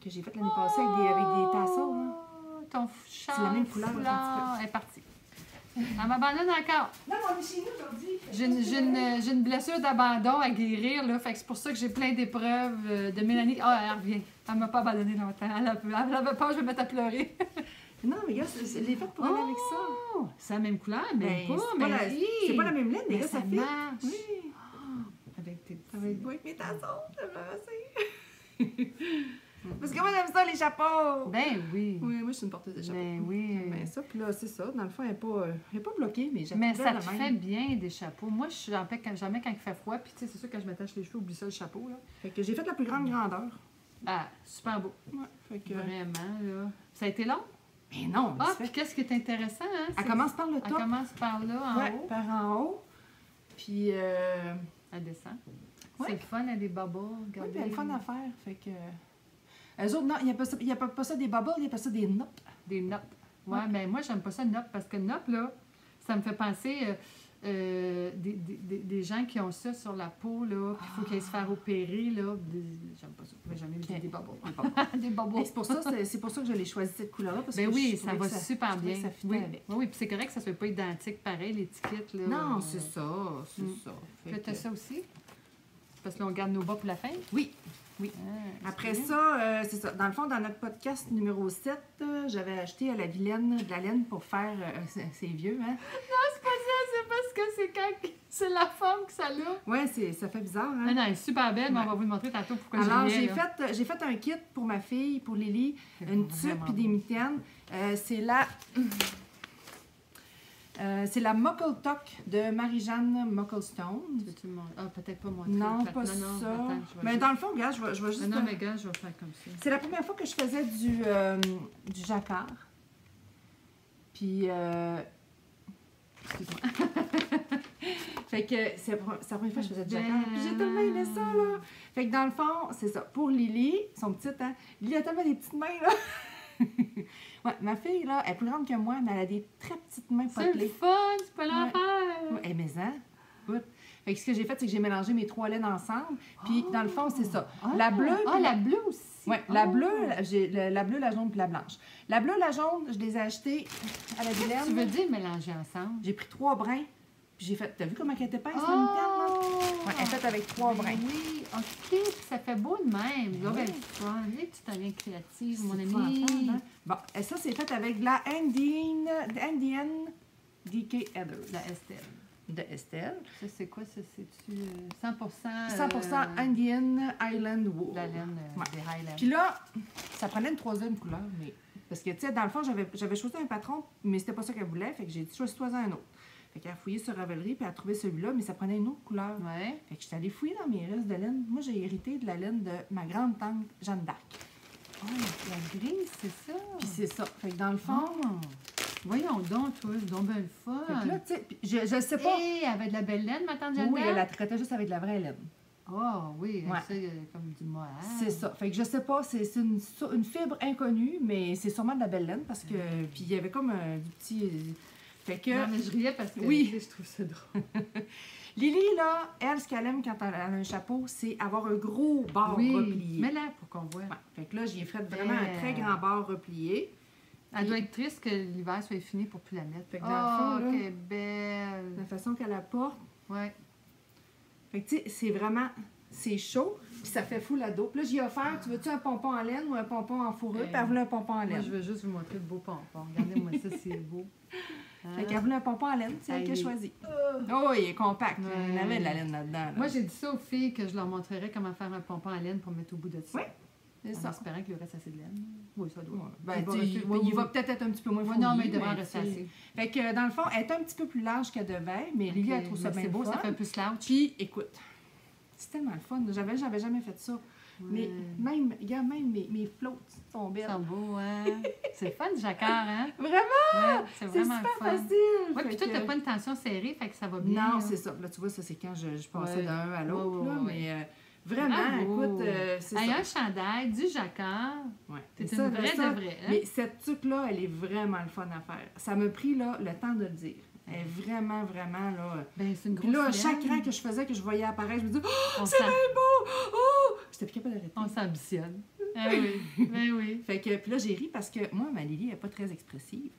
Que j'ai fait l'année passée avec des tasseaux. Hein. Ton char. C'est la même couleur, un foulard est parti. Elle m'abandonne encore. Non, on est chez nous aujourd'hui. J'ai une blessure d'abandon à guérir, là. Fait que c'est pour ça que j'ai plein d'épreuves de Mélanie. Ah, elle revient. Elle m'a pas abandonné longtemps. Elle avait peur, je vais me mettre à pleurer. Non, mais gars, elle est faite pour aller avec ça. Oh! C'est la même couleur, même Ben, pas, c'est mais pas la- c'est pas la même laine, mais Mais là, ça fit. marche. Oui. Avec tes Ça va être petits... beau avec mes tasseaux, je vais me ramasser. Parce que moi, j'aime ça, les chapeaux. Ben oui. Oui, moi, je suis une porteuse de chapeaux. Ben oui. J'aime bien ça, puis là, c'est ça. Dans le fond, elle n'est pas bloquée, mais j'aime Mais ça de te même. fait bien des chapeaux. Moi, je j'en fais jamais quand il fait froid. Puis, tu sais, c'est sûr, quand je m'attache les cheveux, oublie ça, le chapeau, là. Fait que j'ai fait la plus grande grandeur. Ah, super beau. Ouais, fait que... Vraiment, là. Ça a été long? Mais non, mais Ah, ça puis fait... qu'est-ce qui est intéressant, hein? Elle commence par le Elle top. commence par là, en Ouais, haut. par en haut. Puis, Elle descend. Ouais. C'est le fun, elle a des bubbles. oui, Regardez. puis elle a le fun à faire. Fait que... Eux autres, non, il n'y a pas ça des bubbles, il y a pas ça des notes. Des noppes. Ouais, Ouais. mais moi, j'aime pas ça, noppes, parce que noppes, là, ça me fait penser des gens qui ont ça sur la peau, là, puis il faut qu'ils se faire opérer, là. J'aime pas ça. Mais j'en ai Ok. des bubbles. Des Des bubbles. Et c'est pour ça que je l'ai choisi cette couleur-là. Parce Ben que oui, je ça trouvais va que super je trouvais bien. que ça fitait Oui, avec. oui, puis c'est correct que ça soit pas identique pareil, l'étiquette, là. Non, c'est ça, c'est Mm. ça. Fait Puis t'as que- ça aussi? Parce que là, on garde nos bas pour la fin. Oui. Ah, Après c'est bien. ça, c'est ça. Dans le fond, dans notre podcast numéro 7, j'avais acheté à la Vilaine de la laine pour faire... c'est vieux, hein? C'est pas ça, c'est parce que c'est quand c'est la femme que ça l'a. Ouais, ça fait bizarre, Ah hein? non, elle est super belle, mais on Ouais. va vous le montrer tantôt pourquoi Alors, je riais, j'ai là. fait un kit pour ma fille, pour Lily, C'est une vraiment tuque puis des beau. mitaines. C'est la Muckle Talk de Marie-Jeanne Mucklestone. Veux-tu me montrer? Ah, peut-être pas montrer. Non, le plat. pas non, non, ça. attends, je vais Mais juste- dans le fond, regarde, je vais juste... Ah non, mais gars, je vais faire comme ça. C'est la première fois que je faisais du jacquard. Puis... Excuse-moi. Fait que c'est la première fois que je faisais du jacquard. Puis j'ai tellement aimé ça, là. Fait que dans le fond, c'est ça. Pour Lily, son petite, hein. Lily a tellement des petites mains, là. Ouais, ma fille, là, elle est plus grande que moi, mais elle a des très petites mains C'est le potelées. fun, tu peux l'enfer. Ouais, mais ça, écoute. Fait que ce que j'ai fait, c'est que j'ai mélangé mes 3 laines ensemble. Puis, dans le fond, c'est ça. La bleue... Ah, puis la bleue aussi. Ouais, la Oh. bleue, j'ai la bleue, la jaune puis la blanche. La bleue, la jaune, je les ai achetées à la Vilaine. Tu veux dire mélanger ensemble? J'ai pris 3 brins, puis j'ai fait... T'as vu comment elle était pince, la Oh! mitaine, là? Ouais, elle est faite avec 3 Ben brins. oui, ok, puis ça fait beau de même. Là, Ben ben, oui. fun. Et tu deviens créative, mon C'est ami. pas à faire, hein? Bon, et ça, c'est fait avec de la Indian DK Heather La Estelle. de Estelle. Ça, c'est quoi? Ça, c'est-tu 100%... 100% Indian Island Wool. La laine Ouais. des Highlands. Puis là, ça prenait une 3e couleur, mais... Parce que, tu sais, dans le fond, j'avais choisi un patron, mais c'était pas ça qu'elle voulait, fait que j'ai dit, choisis-toi un autre. Fait qu'elle a fouillé sur Ravelry, puis elle a trouvé celui-là, mais ça prenait une autre couleur. Ouais. Fait que j'étais allée fouiller dans mes restes de laine. Moi, j'ai hérité de la laine de ma grande-tante Jeanne d'Arc. Oh, la grise, c'est ça. Puis c'est ça. Fait que dans le fond, Oh. Voyons donc, toi, c'est donc bien le fun. Fait que là, tu sais, puis je sais pas. Et avec de la belle laine, ma tante Jeannette? Oui, elle la traitait juste avec de la vraie laine. Ah oui, Ouais. c'est comme du moelle. C'est ça. Fait que je sais pas, c'est une fibre inconnue, mais c'est sûrement de la belle laine parce que. Puis il y avait comme du petit. Fait que. Non, mais je riais parce que Oui. tu sais, je trouve ça drôle. Lily, là, elle, ce qu'elle aime quand elle a un chapeau, c'est avoir un gros bord replié. Mais là, pour qu'on voit. Ouais. Fait que là, j'ai fait vraiment un très grand bord replié. Elle doit être triste que l'hiver soit fini pour plus la mettre. Fait que dans le fond, là, quelle belle! la façon qu'elle la porte. Ouais. Fait que, tu sais, c'est vraiment. C'est chaud, puis ça fait fou la dos. Puis là, j'ai offert, tu veux-tu un pompon en laine ou un pompon en fourrure? Puis elle voulait un pompon en laine. Moi, je veux juste vous montrer le beau pompon. Regardez-moi ça, c'est beau. Fait qu'elle voulait un pompon en laine, c'est elle qui a choisi. Oh, il est compact. Ouais. Il y en avait de la laine là-dedans. Là. Moi, j'ai dit ça aux filles que je leur montrerais comment faire un pompon en laine pour mettre au bout de ça. Oui, c'est En ça. espérant qu'il lui reste assez de laine. Oui, ça doit. Ouais. Ben, Il va tu sais, rester- il va peut-être être un petit peu moins Ouais, fouillis, non, mais il devrait mais rester tu sais. assez. Fait que dans le fond, elle est un petit peu plus large qu'elle devait, mais Lily, elle trouve ça Mais bien c'est beau, fun. ça fait un peu slouch. Puis, écoute, c'est tellement le fun. J'avais jamais fait ça. Mais même, regarde, même mes floats sont belles. Ils sont beaux, hein? C'est le fun du jacquard, hein? Vraiment? Ouais, c'est C'est vraiment super le fun. facile. Oui, Fait puis toi, que- t'as pas une tension serrée, fait que ça va bien. Non, là. c'est ça. Là, tu vois, ça, c'est quand je passais Ouais. d'un à l'autre. Ouais, là, ouais, ouais. Mais vraiment, Bravo. écoute, c'est Hey, ça. un chandail, du jacquard. Ouais. T'es Et une ça, vraie ça, de vraie. Hein? Mais cette tuque-là, elle est vraiment le fun à faire. Ça m'a pris là, le temps de le dire. Elle est vraiment, vraiment là. Ben, c'est une Puis grosse là, laine. chaque rang que je faisais, que je voyais apparaître, je me disais, oh, On c'est s'am- bien beau! Oh! J'étais plus capable d'arrêter. On s'ambitionne. Ah oui, ben oui. Fait que, puis là, j'ai ri parce que moi, ma Lily, elle n'est pas très expressive.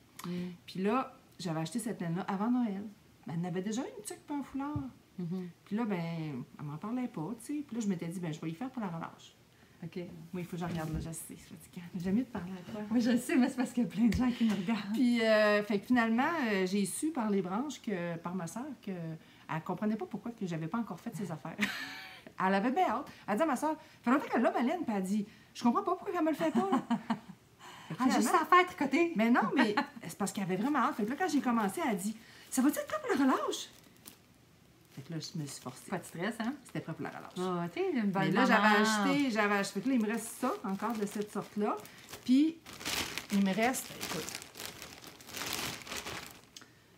Puis là, j'avais acheté cette laine-là avant Noël. Ben, elle en avait déjà une tuque et un foulard. Mhm. Puis là, ben, elle m'en parlait pas, tu sais. Puis là, je m'étais dit, ben, je vais y faire pour la relâche. OK. Oui, il faut que je regarde, là, je sais, c'est fatigant. J'aime mieux de parler à toi. Oui, je le sais, mais c'est parce qu'il y a plein de gens qui me regardent. Puis, fait que finalement, j'ai su par les branches, par ma soeur, qu'elle comprenait pas pourquoi que j'avais pas encore fait ses affaires. Elle avait bien hâte. Elle dit à ma soeur, ça fait longtemps qu'elle l'a, ma laine, puis elle dit, je comprends pas pourquoi elle me le fait pas. Fait que Ah, juste finalement- à faire tricoter. Mais non, mais c'est parce qu'elle avait vraiment hâte. Fait que là, quand j'ai commencé, elle a dit, ça va-tu être prêt pour la relâche? Fait que là, je me suis forcée. Pas de stress, hein? C'était prêt pour la relâche. Ah, tu sais, une Mais bonne là, maman. j'avais acheté. Fait que là, il me reste ça, encore de cette sorte-là. Puis, il me reste, écoute,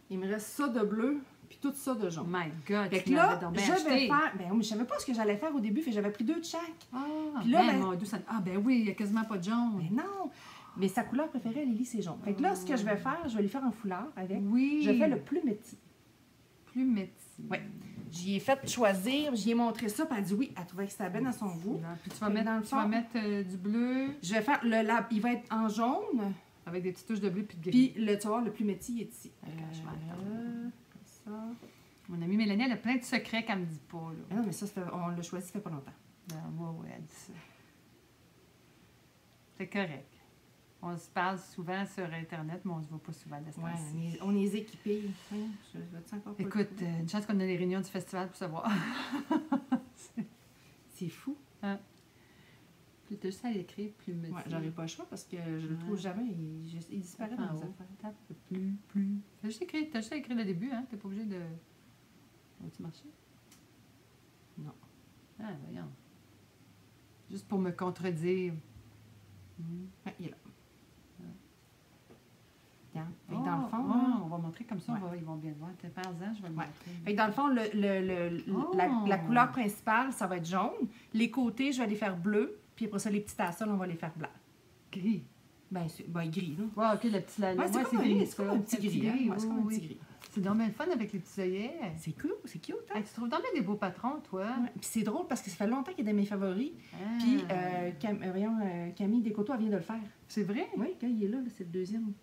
il me reste ça de bleu, puis tout ça de Oh jaune. my God, Fait tu que là, l'avais donc bien je vais acheté. faire. Ben oui, mais je savais pas ce que j'allais faire au début, fait que j'avais pris 2 de chaque. Ah, Puis là, ben- mon Dieu, ah, ben oui, il n'y a quasiment pas de jaune. Mais non! Mais sa couleur préférée à Lily, c'est jaune. Fait que là, ce que je vais faire, je vais lui faire un foulard avec. Oui. Je fais le plus métis. plus métis. Oui. J'y ai fait choisir, j'y ai montré ça, puis elle a dit oui, elle trouvait que c'était bien à son goût. Puis tu vas Fait que mettre, dans le tu vas fond- mettre du bleu Je vais faire il va être en jaune, avec des petites touches de bleu puis de gris. puis tu vas voir, le plus métis il est ici. Fait que je vais Euh, comme ça. Mon amie Mélanie, elle a plein de secrets qu'elle me dit pas. Là. Mais non, mais ça, on l'a choisi, ça fait pas longtemps. Ouais, elle dit ça. C'est correct. On se parle souvent sur Internet, mais on se voit pas souvent de ce Ouais, temps-ci. on est équipés. Hein, je vais-tu encore pas le Écoute, trouver? une chance qu'on a les réunions du festival pour savoir. C'est fou. Puis t'as juste à l'écrire plus métis. Ouais, j'aurais pas le choix parce que je le trouve jamais. Il disparaît dans En mes haut. affaires. Tape plus. T'as juste à écrire le début, hein? T'es pas obligé de... Va-tu marcher? Non. Ah, voyons. Juste pour me contredire. Ouais, il est là. Regarde. Fait que dans le fond, là, on va montrer comme ça, ils vont bien le voir. T'es parle-en, je vais le Ouais. montrer. fait que dans le fond, la couleur principale, ça va être jaune. Les côtés, je vais les faire bleus. Puis après ça, les petits tassels, on va les faire blancs. Gris. Ben, gris, là. Ouais, OK, le petit... Ouais, c'est comme, gris, c'est comme ça. un petit gris. Hein? Ouais, c'est comme un petit gris. C'est donc bien le fun avec les petits œillets. C'est cool, c'est cute, hein? Hey, tu trouves donc bien des beaux patrons, toi? Ouais. Puis c'est drôle parce que ça fait longtemps qu'il est dans mes favoris. Ah. Puis Camille Descoteaux, elle vient de le faire. C'est vrai? Oui, quand il est là, c'est le deuxième.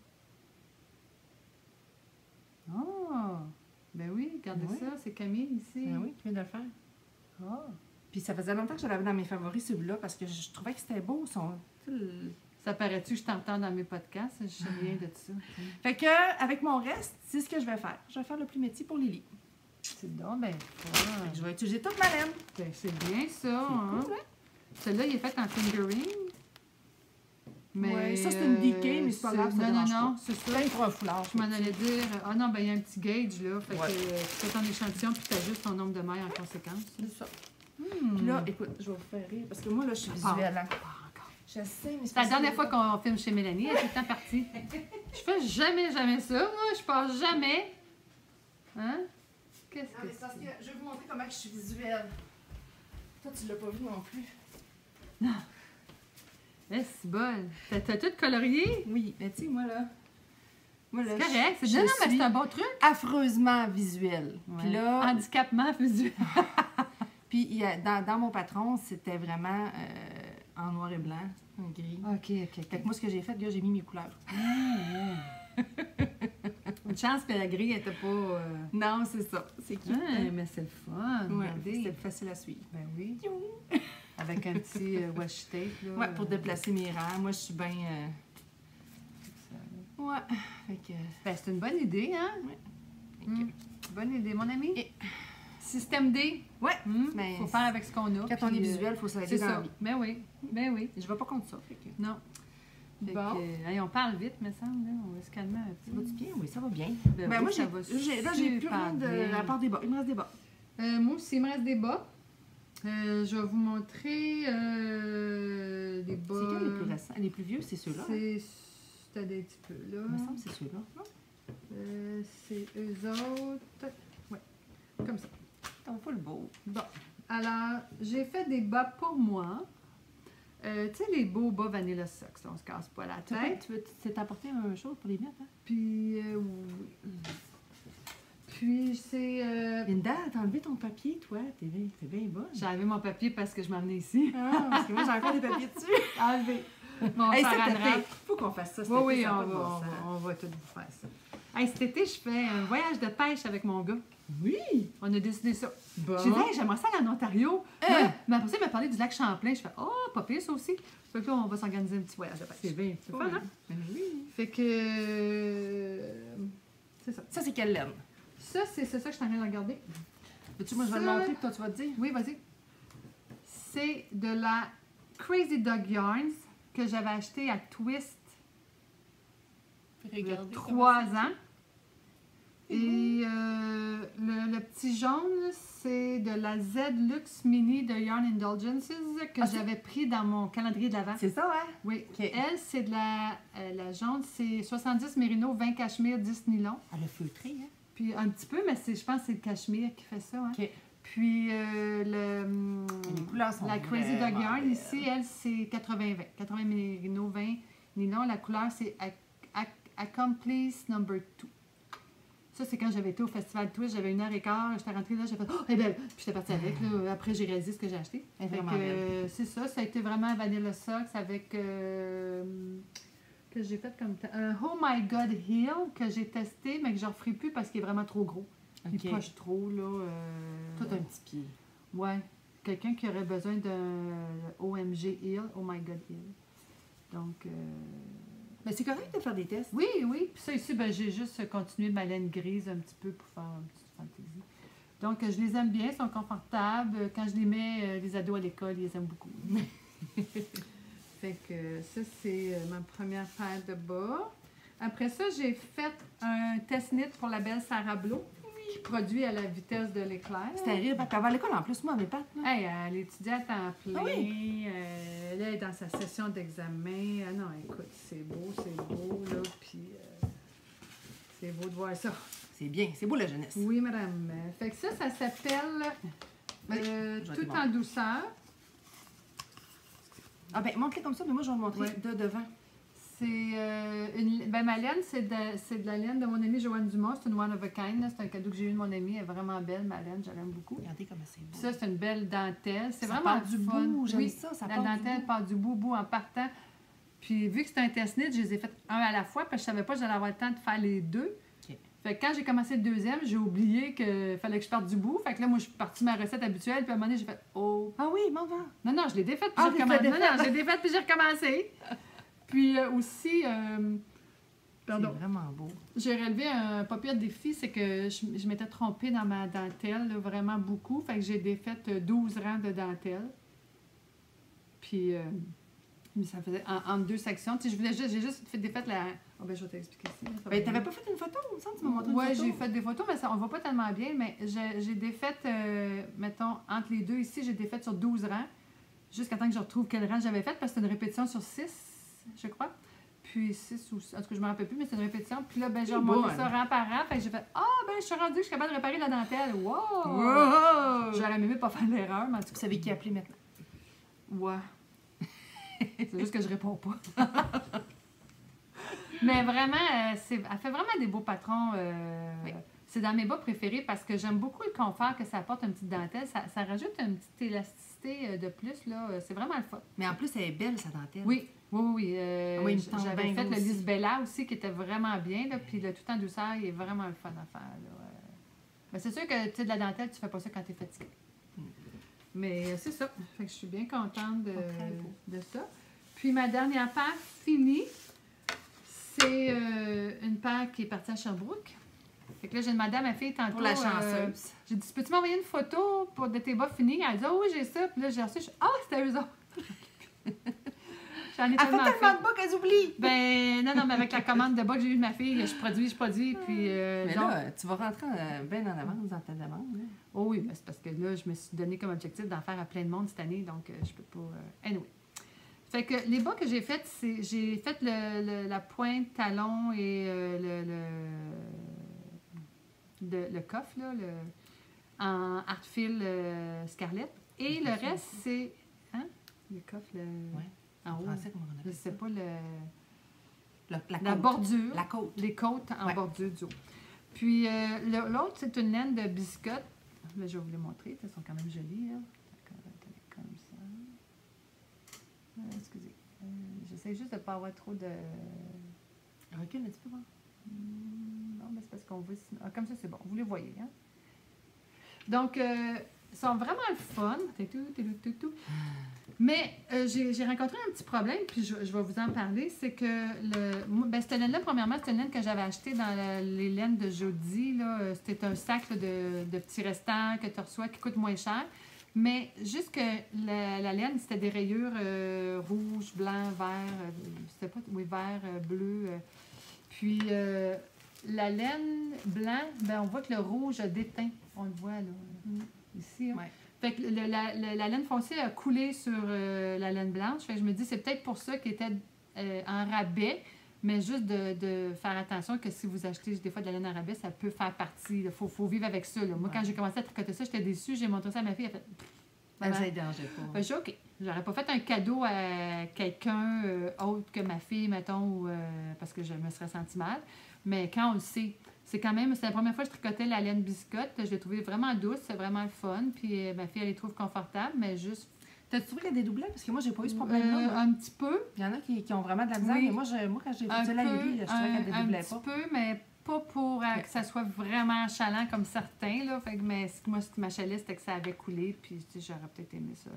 Oh! Ben oui, regardez Oui. ça, c'est Camille ici. Ah oui, qui vient de le faire. Ah. Puis ça faisait longtemps que je l'avais dans mes favoris, celui-là, parce que je trouvais que c'était beau. Ça paraît-tu que je t'entends dans mes podcasts? Je sais rien de ça. Fait que, avec mon reste, c'est ce que je vais faire. Je vais faire le plus métier pour Lily. C'est donc ben Fait que je vais utiliser toute ma laine. Ben, c'est bien ça, C'est hein? cool, hein? Celui-là, il est fait en fingering. Ouais, ça, c'est une DK, mais c'est pas grave, ça Non, dérange non, pas. c'est ça. Là, il faut un foulard. Je m'en allais dire, ah non, ben il y a un petit gauge, là. Fait Ouais. que tu fais ton échantillon puis tu ajustes ton nombre de mailles en conséquence. C'est ça. Puis là, écoute, je vais vous faire rire, parce que moi, là, je suis visuelle. Hein? Pas encore. Je sais, mais C'est la parce dernière que- fois qu'on filme chez Mélanie, elle est tout le temps partie. Je fais jamais ça, moi. Je passe jamais. Hein? Qu'est-ce Non, mais que c'est parce que je vais vous montrer comment je suis visuelle. Toi, tu l'as pas vu non plus. c'est? C'est bon. T'as tout colorié? Oui, mais tu sais, moi là. Moi là. C'est correct. je Non, mais suis c'est un bon truc. affreusement visuelle. Puis là. Handicapement visuel. Puis dans mon patron, c'était vraiment en noir et blanc, en gris. OK. Fait que moi, ce que j'ai fait, gars, j'ai mis mes couleurs. Une chance que la grille n'était pas... Non, c'est ça. C'est cute. Ouais, mais c'est le fun. Ouais, Regardez. c'était facile à suivre. Ben oui. Avec un petit washi tape. Là, Ouais, pour déplacer mes rangs. Moi, je suis bien. Ouais. Fait que. Ben, c'est une bonne idée, hein? fait que- Bonne idée, mon ami. Et- Système D. Ouais. Il Mais faut faire avec ce qu'on a. quand on puis, est visuel, il faut s'aider c'est dans la ça. vie. Ben oui. Ben oui. Je vais pas contre ça. Fait que... Non. Fait Bon. que, hey, on parle vite, me semble. Là. On va se calmer un peu. Ça va-tu bien? Oui, ça va bien. Ben Ben, oui, moi, ça là, va j'ai plus super rien de bien. la part des bas. Il me reste des bas. Moi aussi, il me reste des bas. Je vais vous montrer les bas. C'est quels les plus récents? Les plus vieux, c'est ceux-là. Hein? C'est un petit peu là. Il me semble que c'est ceux-là. Non? C'est eux autres. Ouais, comme ça. T'en pas le beau. Bon, alors, j'ai fait des bas pour moi. Tu sais, les beaux bas Vanilla Socks, on se casse pas la tête. Tu t'es apporté un chose pour les mettre, hein? Puis, oui. Puis, c'est... Linda, t'as enlevé ton papier, toi. T'es bien bonne. J'ai enlevé mon papier parce que je m'en venais ici. Ah, parce que moi, j'ai encore des papiers dessus. Enlevé. Bon, Hey, ça cet rattrape. été, faut qu'on fasse ça. Cet Oui, été, oui, ça a on pas de bon va, sens. on va tout vous faire ça. Hey, cet été, je fais un voyage de pêche avec mon gars. Oui. On a décidé ça. Bon. J'ai dit, hey, j'aimerais ça aller en Ontario. Hein? Mais après ça, il m'a parlé du lac Champlain. Je fais, oh, pas pire, ça aussi. Fait que là, on va s'organiser un petit voyage de pêche. C'est bien. C'est fun, hein? Ben oui. Fait que. C'est ça. Ça, c'est quelle laine? Ça, c'est ça que je suis en train de regarder. Veux-tu, moi, je vais Ça- le montrer, puis toi, tu vas te dire. Oui, vas-y. C'est de la Crazy Dog Yarns que j'avais acheté à Twist il y a 3 ans. Et le petit jaune, c'est de la Z-Lux Mini de Yarn Indulgences que Ah, c'est- j'avais pris dans mon calendrier de l'Avent. C'est ça, hein? Oui. OK. Elle, c'est de la jaune, c'est 70 mérino, 20 cachemire, 10 nylon. Elle a feutré, hein? Puis un petit peu, mais je pense que c'est le cachemire qui fait ça. Hein. OK. Puis Les couleurs sont la Crazy Dog vraiment Yarn, belles. ici, elle, c'est 80-20. 80 mérino, 20 nylon. La couleur, c'est Accomplice Number 2. Ça, c'est quand j'avais été au Festival Twist, j'avais 1h15, j'étais rentrée là, j'ai fait « Oh, elle est belle! » Puis j'étais partie avec, là. Après, j'ai réalisé ce que j'ai acheté. Elle est Fait vraiment que, belle. c'est ça, ça a été vraiment Vanilla Socks avec... que j'ai fait comme... Un Oh My God Heel que j'ai testé, mais que je ne referai plus parce qu'il est vraiment trop gros. OK. Il poche trop, là. Tout un petit pied. Ouais. Quelqu'un qui aurait besoin d'un OMG Heel, Oh My God Heel. Donc... Mais c'est correct de faire des tests. Oui, oui. Puis ça ici, ben, j'ai juste continué ma laine grise un petit peu pour faire une petite fantaisie. Donc, je les aime bien, ils sont confortables. Quand je les mets, les ados à l'école, ils les aiment beaucoup. Fait que ça, c'est ma première paire de bas. Après ça, j'ai fait un test knit pour la belle Sarah Blo, qui produit à la vitesse de l'éclair. C'est terrible. Puis elle va à l'école en plus, moi, mes pattes. là. Hey, elle étudie à temps plein. Ah oui? Là, elle est dans sa session d'examen. Ah non, écoute, c'est beau, là. Puis, c'est beau de voir ça. C'est bien. C'est beau, la jeunesse. Oui, madame. Fait que ça s'appelle Vas-y, je vais te Tout montrer. en douceur. Ah ben, montre-les comme ça, mais moi, je vais le montrer Ouais. de devant. C'est ma laine, c'est de la laine de mon amie Joanne Dumont. C'est une one of a kind. là. C'est un cadeau que j'ai eu de mon amie. Elle est vraiment belle, ma laine. Je l'aime beaucoup. Regardez comment c'est beau. Puis ça, c'est une belle dentelle. C'est Ça vraiment part du fun. bout, j'aime Oui, ça, ça la part du dentelle bout. part du bout en partant. Puis vu que c'était un test knit, je les ai fait un à la fois parce que je savais pas que j'allais avoir le temps de faire les deux. OK. Fait que quand j'ai commencé le deuxième, j'ai oublié qu'il fallait que je parte du bout. Fait que là, moi, je suis partie de ma recette habituelle. Puis à un moment donné, j'ai fait « Oh! Ah oui, m'en va. » Non, non, je l'ai défaite puis Ah, j'ai tu recommencé. l'as Non, défaite. non, j'ai défaite puis j'ai recommencé. Puis aussi, C'est pardon, vraiment beau. j'ai relevé un pas pire défi, c'est que je m'étais trompée dans ma dentelle, là, vraiment beaucoup. Fait que j'ai défait 12 rangs de dentelle. Puis, mais ça faisait en deux sections. Tu sais, j'ai juste fait défaite la... Oh, ben, je vais t'expliquer ici. là, ça va Ben, bien. t'avais pas fait une photo, il me semble, tu m'as montré une Ouais, photo. j'ai fait des photos, mais ça, on voit pas tellement bien. Mais j'ai défait, mettons, entre les deux ici, j'ai défait sur 12 rangs. jusqu'à temps que je retrouve quel rang j'avais fait, parce que c'était une répétition sur 6, je crois. Puis 6 ou... En tout cas, je me rappelle plus, mais c'est une répétition. Puis là, ben, j'ai remonté ça rang par rang. Fait que j'ai fait « Ah, ben, je suis rendue, je suis capable de réparer la dentelle. Wow! Wow! J'aurais aimé pas faire l'erreur, mais en tout Vous cas... savez qui appeler maintenant? Ouais. C'est juste que je réponds pas. Mais vraiment, elle fait vraiment des beaux patrons. Oui. C'est dans mes bas préférés parce que j'aime beaucoup le confort que ça apporte une petite dentelle. Ça rajoute une petite élasticité de plus. Là. C'est vraiment le fun. Mais en plus, elle est belle, sa dentelle. Oui. Oui, J'avais fait le aussi. Lisbella aussi qui était vraiment bien. Là, puis le tout en douceur, il est vraiment le fun à faire. Là. Mais c'est sûr que tu sais, de la dentelle, tu fais pas ça quand tu es fatigué. Mais c'est ça. Fait que je suis bien contente de ça. Puis ma dernière paire finie, c'est une paire qui est partie à Sherbrooke. Fait que là, j'ai demandé à ma fille tantôt. Pour la chanceuse. J'ai dit, peux-tu m'envoyer une photo de tes bas finis? Elle a dit, oh oui, j'ai ça. Puis là, j'ai reçu. C'était eux autres. J'en ai Elle fait tellement de bas qu'elle oublie. Ben, non, mais avec la commande de bas que j'ai eue de ma fille, je produis. Puis, mais donc... là, tu vas rentrer bien en avance dans ta demande. Hein? Oh oui, ben, c'est parce que là, je me suis donné comme objectif d'en faire à plein de monde cette année, donc je peux pas... Anyway. Fait que les bas que j'ai fait, c'est... J'ai fait la pointe, talon et le coffre, là, en Artfil Scarlett. Et le reste, c'est... Hein? Le coffre, Ouais. En haut. Français, comment on appelle Je sais ça? pas la bordure. La côte. Les côtes en Ouais. bordure du haut. Puis l'autre, c'est une laine de biscotte. Là, je vais vous les montrer. Elles sont quand même jolies. Là. Comme ça. Excusez. J'essaie juste de ne pas avoir trop de... Recule un petit peu, voir. Non, mais c'est parce qu'on veut... comme ça, c'est bon. Vous les voyez. Hein? Donc, ils sont vraiment le fun. Mais j'ai rencontré un petit problème, puis je vais vous en parler. C'est que cette laine-là, premièrement, c'est une laine que j'avais achetée dans les laines de Jody. C'était un sac là, de petits restants que tu reçois qui coûte moins cher. Mais juste que la laine, c'était des rayures rouge, blanc, vert. C'était pas... Oui, vert, bleu. Puis la laine blanc, ben, on voit que le rouge a déteint. On le voit là, ici. Hein? Ouais. Fait que la laine foncée a coulé sur la laine blanche. Fait que je me dis, c'est peut-être pour ça qu'il était en rabais, mais juste de faire attention que si vous achetez des fois de la laine en rabais, ça peut faire partie. Il faut vivre avec ça. Là. Moi, quand j'ai commencé à tricoter ça, j'étais déçue. J'ai montré ça à ma fille. Elle a fait... Ça ne dérangeait pas. Fait que j'ai dit, OK. J'aurais pas fait un cadeau à quelqu'un autre que ma fille, mettons, parce que je me serais sentie mal. Mais quand on le sait... C'est la première fois que je tricotais la laine biscotte. Je l'ai trouvée vraiment douce, c'est vraiment le fun. Puis ma fille, elle les trouve confortables, mais juste... T'as-tu trouvé qu'elle dédoublait? Parce que moi, j'ai pas eu ce problème-là. Un petit peu. Il y en a qui ont vraiment de la misère, oui. Mais moi quand j'ai fait la Yuri, je trouvais qu'elle dédoublait pas. Un petit peu, mais pas pour que ça soit vraiment chalant comme certains. Là. Fait que, mais moi, ce qui m'achalait, c'était que ça avait coulé. Puis j'aurais peut-être aimé ça.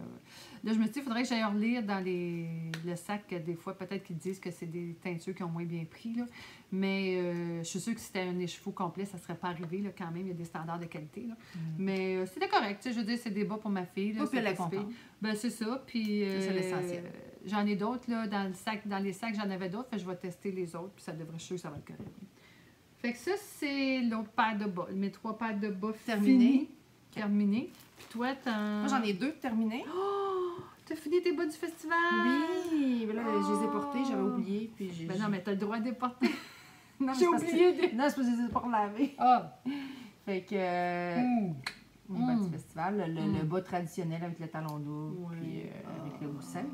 Là, je me suis dit, il faudrait que j'aille relire dans le sac, des fois, peut-être qu'ils disent que c'est des teintures qui ont moins bien pris. Là. Mais je suis sûre que si c'était un écheveau complet, ça ne serait pas arrivé. Là, quand même, il y a des standards de qualité. Là. Mais c'était correct. Je veux dire, c'est des bas pour ma fille. Là, puis elle est contente. Ben, c'est ça. Puis c'est l'essentiel. J'en ai d'autres. Là, dans les sacs, j'en avais d'autres. Je vais tester les autres. Puis ça devrait, je suis sûre que ça va être correct. Fait que ça, c'est l'autre paire de bas. Mes 3 paires de bas terminées. Puis toi, moi, j'en ai 2 terminées. Oh! T'as fini tes bas du festival? Oui! Mais là, je les ai portés, j'avais oublié. Puis ben non, mais t'as le droit de les porter. Non, j'ai oublié. Non, c'est parce que je les ai pas relavés. Ah! Fait que... Le bas du festival, le bas traditionnel avec le talon double, puis avec le gousset.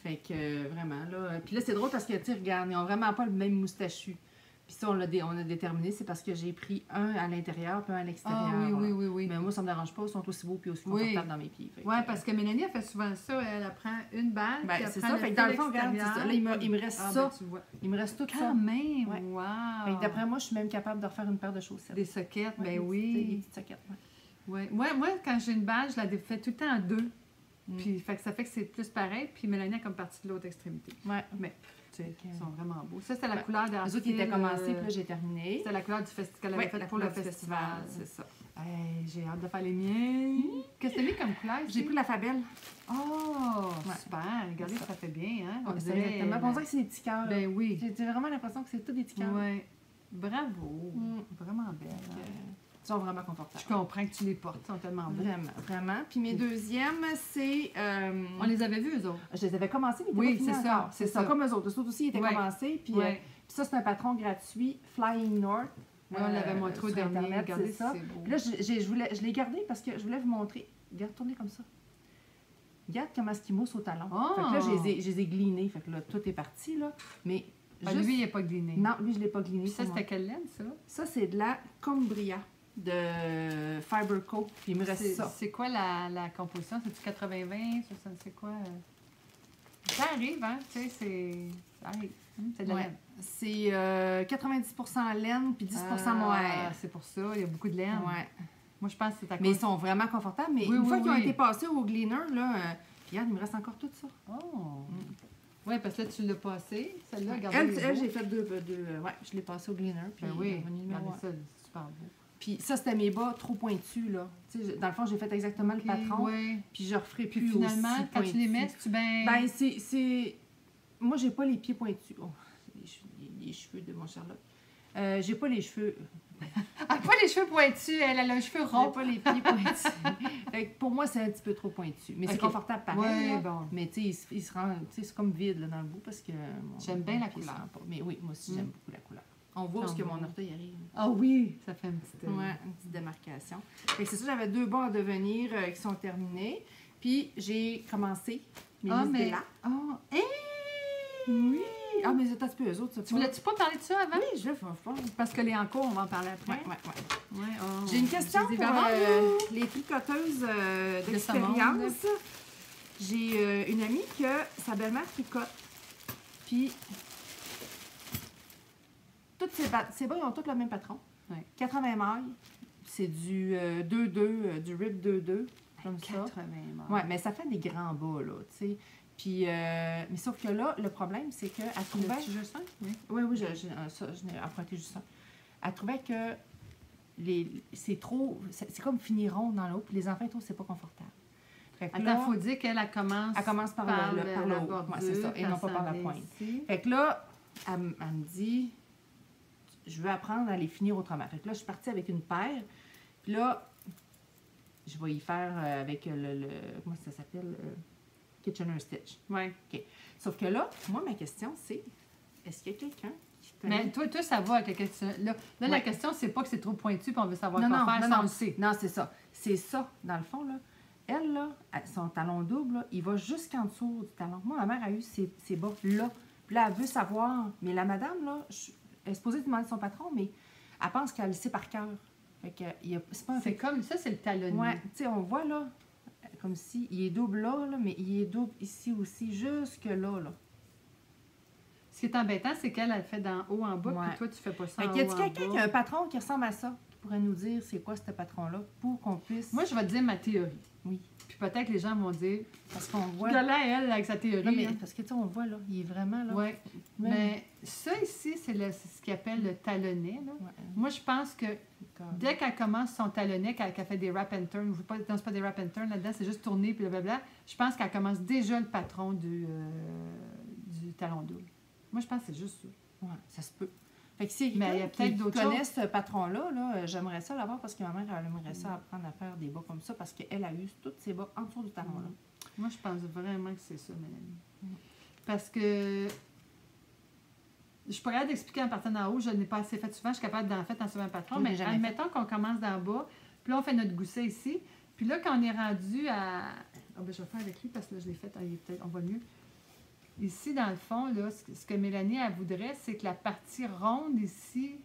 Fait que vraiment, là... Puis là, c'est drôle parce que, tu sais, regarde, ils n'ont vraiment pas le même moustachu. Puis ça, on a déterminé, c'est parce que j'ai pris un à l'intérieur puis un à l'extérieur. Ah oui. Mais moi, ça me dérange pas, ils sont aussi beaux puis aussi confortables dans mes pieds. Oui, parce que Mélanie, elle fait souvent ça. Elle prend une balle, puis elle c'est prend ça. le Fait que fil dans le fond, regarde, extérieur. là, il me reste ça. Ben, tu vois. Il me reste tout ça. Quand même, Ouais. wow! Fait que d'après moi, je suis même capable de refaire une paire de chaussettes. Des soquettes, ben Des oui. petites soquettes, Ouais. Moi, quand j'ai une balle, je la fais tout le temps en 2. Puis ça fait que c'est plus pareil. Puis Mélanie est comme partie de l'autre extrémité. Ouais. Mais ils sont vraiment beaux. Ça, c'est la couleur de Les autres, ils étaient commencés, puis là, j'ai terminé. C'est la couleur du festival qu'elle avait faite pour le festival. C'est ça. Hey, j'ai hâte de faire les miens. Qu'est-ce que tu as mis comme couleur? J'ai pris la Fabelle. Oh, super. Regardez, ça fait bien, hein? On dirait que c'est des petits cœurs. Ben oui. J'ai vraiment l'impression que c'est tous des petits cœurs. Oui. Bravo. Vraiment belle. Ils sont vraiment confortables. Je comprends que tu les portes, ils sont tellement beaux. Vraiment, vraiment. Puis mes deuxièmes, c'est... On les avait vus, eux autres. Je les avais commencés, mais ils Oui, étaient pas finis c'est ça, encore. c'est C'est ça, ça. comme eux autres. Eux autres aussi, ils étaient Ouais. commencés. Puis Ouais. puis ça, c'est un patron gratuit, Flying North. Oui, on l'avait montré au sur dernier. Internet, Regardez, c'est ça. c'est beau. Puis là, je l'ai gardé parce que je voulais vous montrer. Regarde, tournez comme ça. Regarde comment est-ce qu'il mousse au talon. Oh! Fait que là, je les ai glinés. Fait que là, tout est parti, là. Mais Ah, juste... lui, il n'est pas gliné. Non, lui, je ne l'ai pas gliné. Puis ça, pour moi. c'était quelle laine, ça? Ça, c'est de la Cumbria de Fiberco. Puis il me reste ça. C'est quoi la composition? C'est du 80-20? C'est quoi? Ça arrive, hein? Tu sais, ça arrive. C'est de la Ouais. laine. C'est 90% laine puis 10% mohair. C'est pour ça, il y a beaucoup de laine. Ouais. Moi, je pense que c'est à Mais ils cause... sont vraiment confortables. Mais Oui, une oui, fois qu'ils ont oui. été passés au gleaner, là, puis regarde, il me reste encore tout ça. Oh! Oui, parce que là, tu l'as passé. Celle-là, regardez. Elle, j'ai fait deux ouais, je l'ai passé au gleaner. Puis Ben oui, il est revenu numéro regardez un. ça, c'est super beau. Puis ça, c'était mes bas trop pointus, là. Tu sais, dans le fond, j'ai fait exactement le patron. Oui. Puis je referai Puis plus finalement, aussi quand tu les pointus. mets, tu ben... Ben, c'est... Moi, j'ai pas les pieds pointus. Oh, les cheveux de mon Charlotte. J'ai pas les cheveux... Ah, pas les cheveux pointus, elle a les cheveux J'ai ronds. pas les pieds pointus. Fait que pour moi, c'est un petit peu trop pointu. Mais c'est Ok. confortable pareil. Ouais, là. bon. Mais tu sais, il se rend... Tu sais, c'est comme vide là, dans le bout parce que... J'aime bien la pied se couleur. rend pas. Mais oui, moi aussi, Mm. j'aime beaucoup la couleur. On voit où est-ce que mon orteil arrive. Ah oui, ça fait une petite... Ouais, une petite démarcation. Fait que c'est ça, j'avais 2 bas à devenir qui sont terminés. Puis j'ai commencé mes listes de là. Oh, hey! Oui! Ah, mais c'est un petit peu eux autres, ça. Tu voulais-tu pas parler de ça avant? Oui, je vais faire. Parce que les en cours, on va en parler après. Ouais. Ouais, oh. J'ai une question J'ai des pour vraiment- les tricoteuses De ce d'expérience. J'ai une amie que sa belle-mère tricote. Puis, toutes ses bas, ils ont tous le même patron. Ouais. 80 mailles. C'est du 2-2, du rib 2-2, comme ça. 80 morts. Ouais, mais ça fait des grands bas, là, tu sais. Puis, mais sauf que là, le problème, c'est qu'elle trouvait... Tu juste un? Oui. Oui, oui, je n'ai emprunté juste ça. Elle trouvait que c'est trop... C'est comme finir rond dans l'eau, puis les enfants, c'est pas confortable. Fait que Attends, là, il faut dire qu'elle commence, elle commence par le la haut. bordure, Ouais, c'est ça, et non pas par la elle pointe. s'en vient ici. Fait que là, elle me dit, je veux apprendre à les finir autrement. Fait que là, je suis partie avec une paire. Puis là, je vais y faire avec le comment ça s'appelle? Kitchener Stitch. Ouais. Sauf que là, moi, ma question, c'est, est-ce qu'il y a quelqu'un qui connaît... Mais toi, ça va avec la question. Là, la Ouais. question, c'est pas que c'est trop pointu puis on veut savoir Non, quoi non, faire, non, ça, non. on le sait. Non, c'est ça. C'est ça, dans le fond, là. Elle, là, son talon double, là, il va jusqu'en dessous du talon. Moi, ma mère a eu ses bas là. Puis là, elle veut savoir. Mais la madame, là, elle est supposée demander son patron, mais elle pense qu'elle le sait par cœur. Fait que c'est pas un C'est fait. comme ça, c'est le talonnier. Ouais, tu sais, on voit, là, comme si il est double là, mais il est double ici aussi, jusque là, là. Ce qui est embêtant, c'est qu'elle, elle fait d'en haut en bas, Ouais. puis toi, tu fais pas ça Fait en que y haut a-t-il en quelqu'un bas. qui a un patron qui ressemble à ça, qui pourrait nous dire c'est quoi ce patron-là, pour qu'on puisse... Moi, je vais te dire ma théorie. Oui. Puis peut-être que les gens vont dire, Parce qu'on voit... regarde-la, elle, avec sa théorie. Non, mais hein. parce que, tu sais, on voit, là, il est vraiment, là... Ouais. Même- Mais ça ici, c'est ce qu'ils appelle le talonnet. Là. Ouais. Moi, je pense que dès qu'elle commence son talonnet, qu'elle fait des wrap and turn, non, c'est pas des wrap and turn là-dedans, c'est juste tourner, puis blablabla, je pense qu'elle commence déjà le patron du talon double. Moi, je pense que c'est juste ça. Ouais, ça se peut. Fait que si Mais il y a peut-être d'autres connaît ce patron-là, là, j'aimerais ça l'avoir parce que ma mère, elle aimerait ça apprendre à faire des bas comme ça parce qu'elle a eu tous ses bas en dessous du talon, là. Moi, je pense vraiment que c'est ça, Mélanie. Parce que je pourrais t'expliquer en partant d'en haut, je n'ai pas assez fait souvent, je suis capable d'en faire dans ce même patron, Oui, mais j'ai jamais admettons qu'on commence d'en bas, puis là, on fait notre gousset ici, puis là, quand on est rendu à... Ah ben, je vais faire avec lui parce que là, je l'ai fait, on voit mieux. Ici, dans le fond, là, ce que Mélanie, elle voudrait, c'est que la partie ronde ici,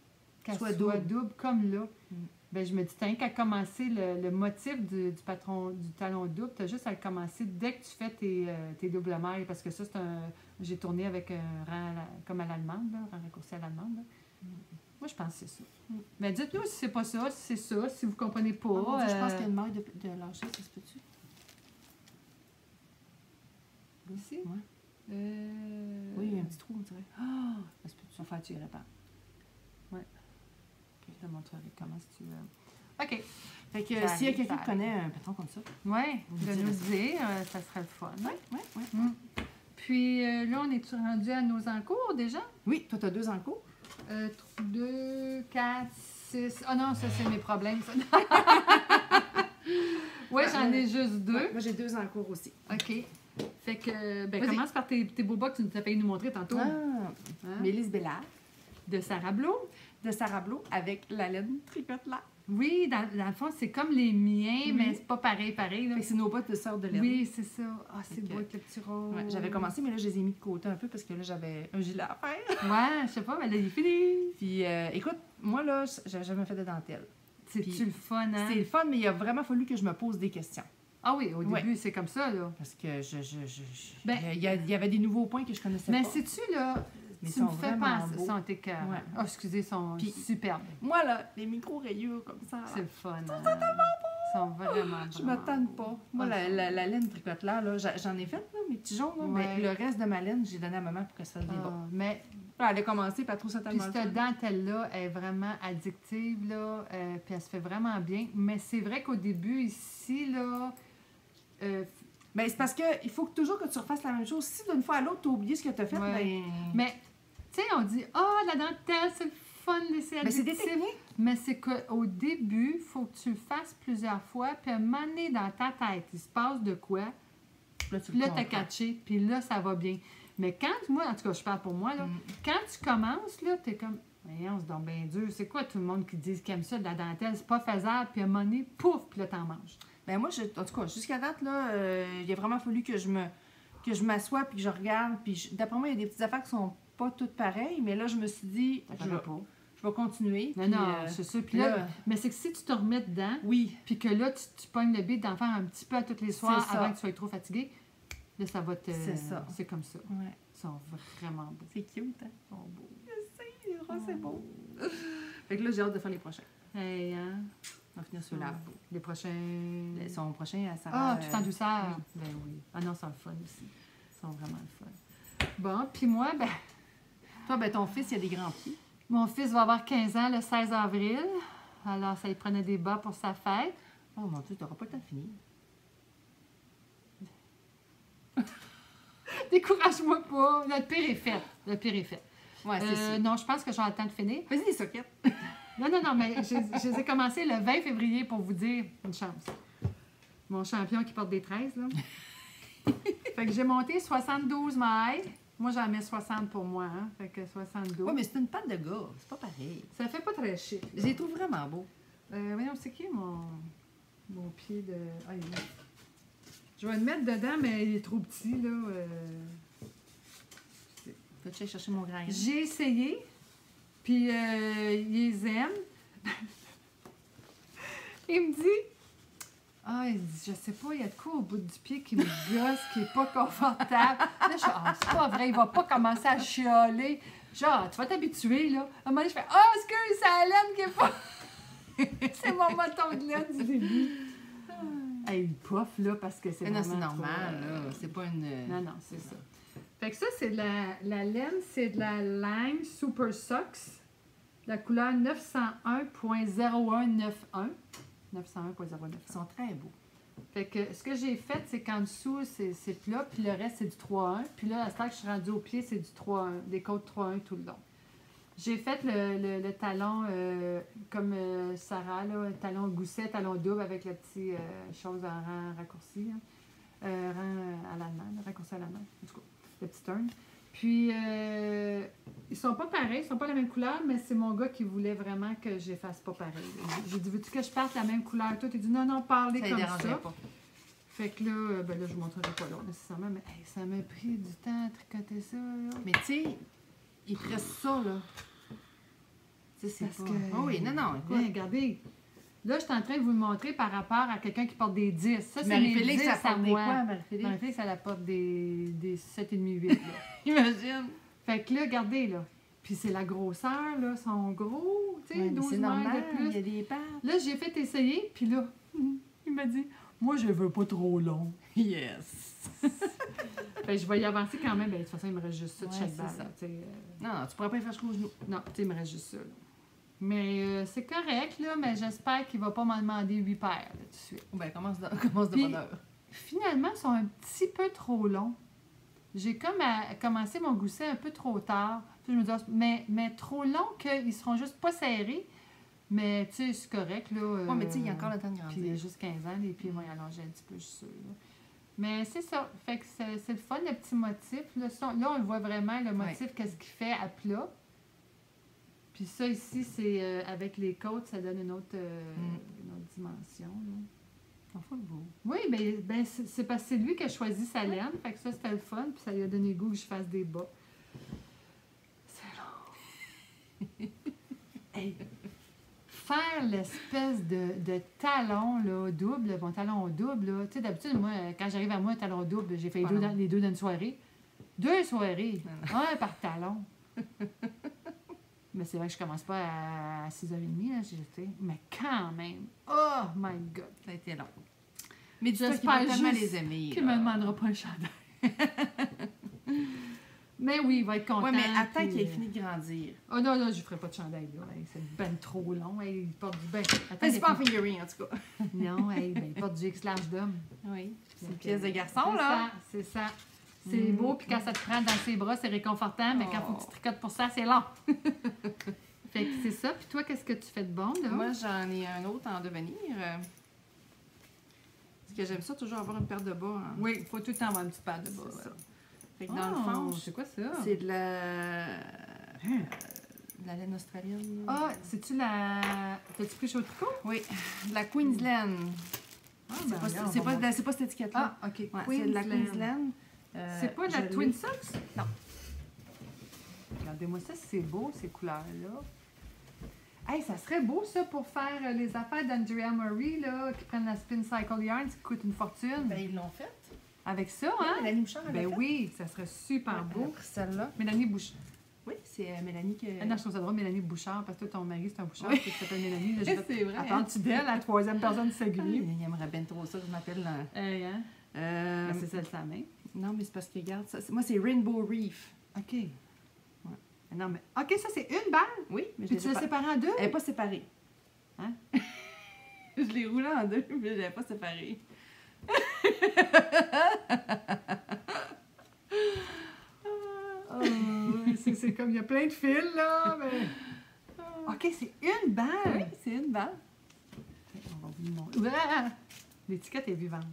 qu'elle soit double comme là. Mm. Ben, je me dis, t'as qu'à commencer le motif du patron du talon double, t'as juste à le commencer dès que tu fais tes doubles mailles, parce que ça, c'est un... J'ai tourné avec un rang comme à l'allemande, là, rang raccourci à l'allemande. là. Moi, je pense que c'est ça. Mais dites-nous si c'est pas ça, si c'est ça, si vous comprenez pas. Oh, mon Dieu, je pense qu'il y a une maille de lâcher, ça se peut-tu? Ici? Ouais. Oui, il y a un petit trou, on dirait. Ah! Ça se peut-tu? On va faire tirer pas. Je te montrerai comment si tu veux. OK. Fait que Ça s'il y a arrive, quelqu'un ça qui connaît un patron comme ça. Oui, Vous de direz nous ça. dire, ça serait le fun. Oui. Puis là, on est rendu à nos encours déjà? Oui, toi, tu as 2 en cours. 2, 4, 6. Ah non, ça, c'est mes problèmes, ça. Oui, j'en ai juste 2. Ouais, moi, j'ai 2 en cours aussi. OK. Fait que, ben, Vas-y. commence par tes beaux bas que tu nous as payé nous montrer tantôt. Ah, Hein? Mélisse Bellard, De Sarah Blo. de Sarah Blo, avec la laine tricote là. Oui, dans le fond, c'est comme les miens, Oui. mais c'est pas pareil, là. Fait que c'est nos bottes de sœur de laine. Oui, c'est ça. Ah, c'est Fait que- beau avec le petit rose. Ouais, j'avais commencé, mais là, je les ai mis de côté un peu parce que là, j'avais un gilet à faire. Ouais, je sais pas, mais là, il est fini. Puis, écoute, moi, là, j'avais jamais fait de dentelle. C'est-tu Puis, le fun, hein? C'est le fun, mais il a vraiment fallu que je me pose des questions. Ah oui, au Ouais. début, c'est comme ça, là. Parce que Ben- il y avait des nouveaux points que je connaissais Mais pas. sais-tu, là, Mais tu ils me sont fais vraiment penser. beaux. Ils sont écœurants. Ouais. Oh, excusez, ils sont Puis- superbes. Moi, là, les micro-rayures comme ça, là, C'est le fun. Hein? Ils sont vraiment je me tente pas. Moi, Ah, la laine tricote là, j'en ai fait, là, mes petits jaunes, là, Ouais. mais le reste de ma laine, j'ai donné à maman pour qu'elle se fasse des bas. Mais Là, elle a commencé, puis elle trouve ça puis tellement le fun. cette dentelle-là est vraiment addictive, là, puis elle se fait vraiment bien. Mais c'est vrai qu'au début, ici, là, Ben, c'est parce qu'il faut toujours que tu refasses la même chose. Si d'une fois à l'autre, tu as oublié ce que tu as fait, Ouais. ben... mais, tu sais, on dit, ah, la dentelle, c'est le fun, c'est Ben, c'est des addictif. techniques. Mais c'est qu'au début, il faut que tu le fasses plusieurs fois, puis à un moment donné, dans ta tête, il se passe de quoi, Là, tu puis le là, t'as comprends. catché, puis là, ça va bien. Mais quand, moi, en tout cas, je parle pour moi, là, Mm. quand tu commences, là, t'es comme, voyons, c'est donc bien dur. C'est quoi tout le monde qui dit qu'ils aime ça, de la dentelle, c'est pas faisable, puis à un moment donné, pouf, puis là, t'en manges. Ben moi, en tout cas, jusqu'à date, là, il a vraiment fallu que je m'assoie puis que je regarde. Puis d'après moi, il y a des petites affaires qui sont pas toutes pareilles, mais là, je me suis dit, Ça je paraît vais, pas. je vais continuer. Non, puis, non, c'est ça. Puis là, mais c'est que si tu te remets dedans, oui, puis que là, tu pognes le beat d'en faire un petit peu à tous les soirs C'est ça. avant que tu sois trop fatigué, là, ça va te... C'est ça. C'est comme ça. ouais, Ils sont vraiment beaux. c'est cute, hein? Ils sont beaux. Je sais, c'est beau. Fait que là, j'ai hâte de faire les prochains. Hey, hein? On va finir ceux-là. Les prochains... Son prochain, à Sarah. Ah, tout en douceur. Ben oui. Ah non, ils sont le fun aussi. Ils sont vraiment le fun. Bon, puis moi, ben, Toi, ben ton fils, il a des grands pieds. mon fils va avoir 15 ans le 16 avril. Alors, ça lui prenait des bas pour sa fête. Oh mon Dieu, t'auras pas le temps de finir. Décourage-moi pas. Le pire est fait. Le pire est fait. Ouais, c'est sûr. Non, je pense que j'aurai le temps de finir. Vas-y, les soquettes. Non, mais je les ai commencés le 20 février pour vous dire une chance. Mon champion qui porte des 13, là. Fait que j'ai monté 72 mailles. Moi, j'en mets 60 pour moi, hein. Fait que 72. Oui, mais c'est une patte de gars. C'est pas pareil. Ça fait pas très chic. Je les trouve vraiment beaux. Voyons, c'est qui mon pied de... Ah, il est... Je vais le mettre dedans, mais il est trop petit, là. Peux-tu aller chercher mon grand grain? J'ai essayé, puis ils les aiment. Il me dit... Ah, il dit, je sais pas, il y a de quoi au bout du pied qui me gosse, qui est pas confortable. Là, je fais, ah, c'est pas vrai, il va pas commencer à chialer. Genre, tu vas t'habituer, là. À un moment donné, je fais, ah, excuse, c'est la laine qui est pas... c'est mon bâton de laine du début. Hey, il poffe, là, parce que c'est Mais non, vraiment c'est normal, trop, là. C'est pas une... Non, non, c'est ça. Fait que ça, c'est de la laine, c'est de la Lang Super Socks. La couleur 901.0191. 901.0191. Ils sont très beaux. Fait que ce que j'ai fait, c'est qu'en dessous, c'est plat, puis le reste, c'est du 3-1. Puis là, à ce temps que je suis rendue au pied, c'est du 3-1, des côtes 3-1 tout le long. J'ai fait le talon comme Sarah, là, un talon gousset, talon double avec la petite chose en rang raccourci, hein. Rang à l'allemand, raccourci à l'allemand, en tout cas, le petit turn. Puis, ils sont pas pareils, ils sont pas la même couleur, mais c'est mon gars qui voulait vraiment que je les fasse pas pareil. J'ai dit, veux-tu que je parte la même couleur? Toi, il dit, non, parlez Ça ne comme dérangerait ça. pas. Fait que là, ben là, je vous montrerai pas l'autre nécessairement, mais hey, ça m'a pris du temps à tricoter ça, là. Mais tu sais, ils pressent ça, là. Tu sais, c'est Parce pas... que... Oh oui, non, écoute. Hey, regardez. Là, je suis en train de vous le montrer par rapport à quelqu'un qui porte des 10. Ça, c'est mes Marie-Félix, 10 ça à porte des moi. quoi, Marie-Félix? Marie-Félix, elle apporte des 7,5-8, là. Imagine. Fait que là, regardez, là. Puis c'est la grosseur, là, sont gros, tu sais, Ouais, mais 12 c'est mailles normal, de il y plus. a des pattes. Là, j'ai fait essayer, puis là, il m'a dit, moi, je veux pas trop long. Yes. Fait que je vais y avancer quand même. Ben, de toute façon, il me reste juste ça de Ouais, chaque c'est balle, ça. là, tu sais, Non, tu pourrais pas y faire jusqu'aux genoux. Non, tu sais, il me reste juste ça, là. Mais c'est correct, là, mais j'espère qu'il va pas m'en demander 8 paires, là, tout de suite. Ben, commence de Puis- bonne heure. Finalement, ils sont un petit peu trop longs. J'ai comme commencé mon gousset un peu trop tard. Puis je me dis, mais trop long qu'ils seront juste pas serrés. Mais tu sais, c'est correct, là. Ouais, mais tu sais, il y a encore le temps de Puis il y a grandir. juste 15 ans, les pieds vont y allonger un petit peu, je suis sûre. Là. Mais c'est ça. Fait que c'est le fun, le petit motif. Là, là on le voit vraiment, le motif, qu'est-ce qu'il fait à plat. Puis ça, ici, c'est avec les côtes, ça donne une autre dimension. Là. On fout le beau. Oui, ben c'est parce que c'est lui qui a choisi sa laine. Fait que ça, c'était le fun. Puis ça lui a donné goût que je fasse des bas. C'est long. Hey, faire l'espèce de talon là, double, mon talon double, là. Tu sais, d'habitude, moi, quand j'arrive à moi, un talon double, j'ai fait les deux dans une soirée. 2 soirées, un par talon. Mais c'est vrai que je commence pas à 6h30, là, mais quand même, oh my God! Ça a été long. Mais J'espère dis-toi qu'il va tellement juste les aimer. qu'il me demandera pas le chandail. Mais oui, il va être content. Oui, mais attends puis, qu'il ait fini de grandir. Oh non, non, je ne ferai pas de chandail, là. Hey, c'est ben trop long. Hey, il porte du ben. Attends, Mais c'est pas en figurine, en tout cas. Non, hey, ben, il porte du X-large d'homme. Oui. C'est une Donc, pièce de garçon, là. C'est ça. C'est beau, puis quand ça te prend dans ses bras, c'est réconfortant, mais quand il faut que tu tricotes pour ça, c'est long. Fait que c'est ça. Puis toi, qu'est-ce que tu fais de bon, là? Moi, j'en ai un autre en devenir. Parce que j'aime ça toujours avoir une paire de bas. Hein. Oui, il faut tout le temps avoir une petite paire de bas. C'est ça. Fait que dans le fond, c'est quoi ça? c'est de la laine australienne. Là. Ah, c'est-tu la... T'as-tu pris chez au tricot? Oui, de la Queensland. Ah, C'est pas, c'est pas cette étiquette-là. Ah, OK. Ouais, c'est de la Queensland. C'est pas de la je Twin l'ai. Socks? Non. Regardez-moi ça, c'est beau, ces couleurs-là. Hey, ça serait beau, ça, pour faire les affaires d'Andrea Murray, là, qui prennent la Spin Cycle Yarn, qui coûte une fortune. Ben, ils l'ont fait. Avec ça, hein? Mélanie Bouchard, elle l'a Ben fait. oui, ça serait super Elle a beau. pris celle-là. Mélanie Bouchard. Oui, c'est Mélanie qui... Ah non, je trouve ça drôle, Mélanie Bouchard, parce que toi, ton mari, c'est un Bouchard, Oui. puis tu t'appelles Mélanie. Là, C'est vrai, Attends-tu d'elle, la troisième personne Ah, singulier? il aimerait bien trop ça que je m'appelle... Hey, hein? Ben, c'est celle de sa main. Non, mais c'est parce que, regarde, ça, moi, c'est Rainbow Reef. OK. Ouais. Non, mais... OK, ça, c'est une balle? Oui, mais Puis tu l'as séparée en deux? Elle n'est pas séparée. Hein? Je l'ai roulée en deux, mais je ne l'ai pas séparée. Oh, c'est comme, il y a plein de fils, là, mais... OK, c'est une balle! Oui, c'est une balle. On va vous le montrer. Ah! L'étiquette est vivante.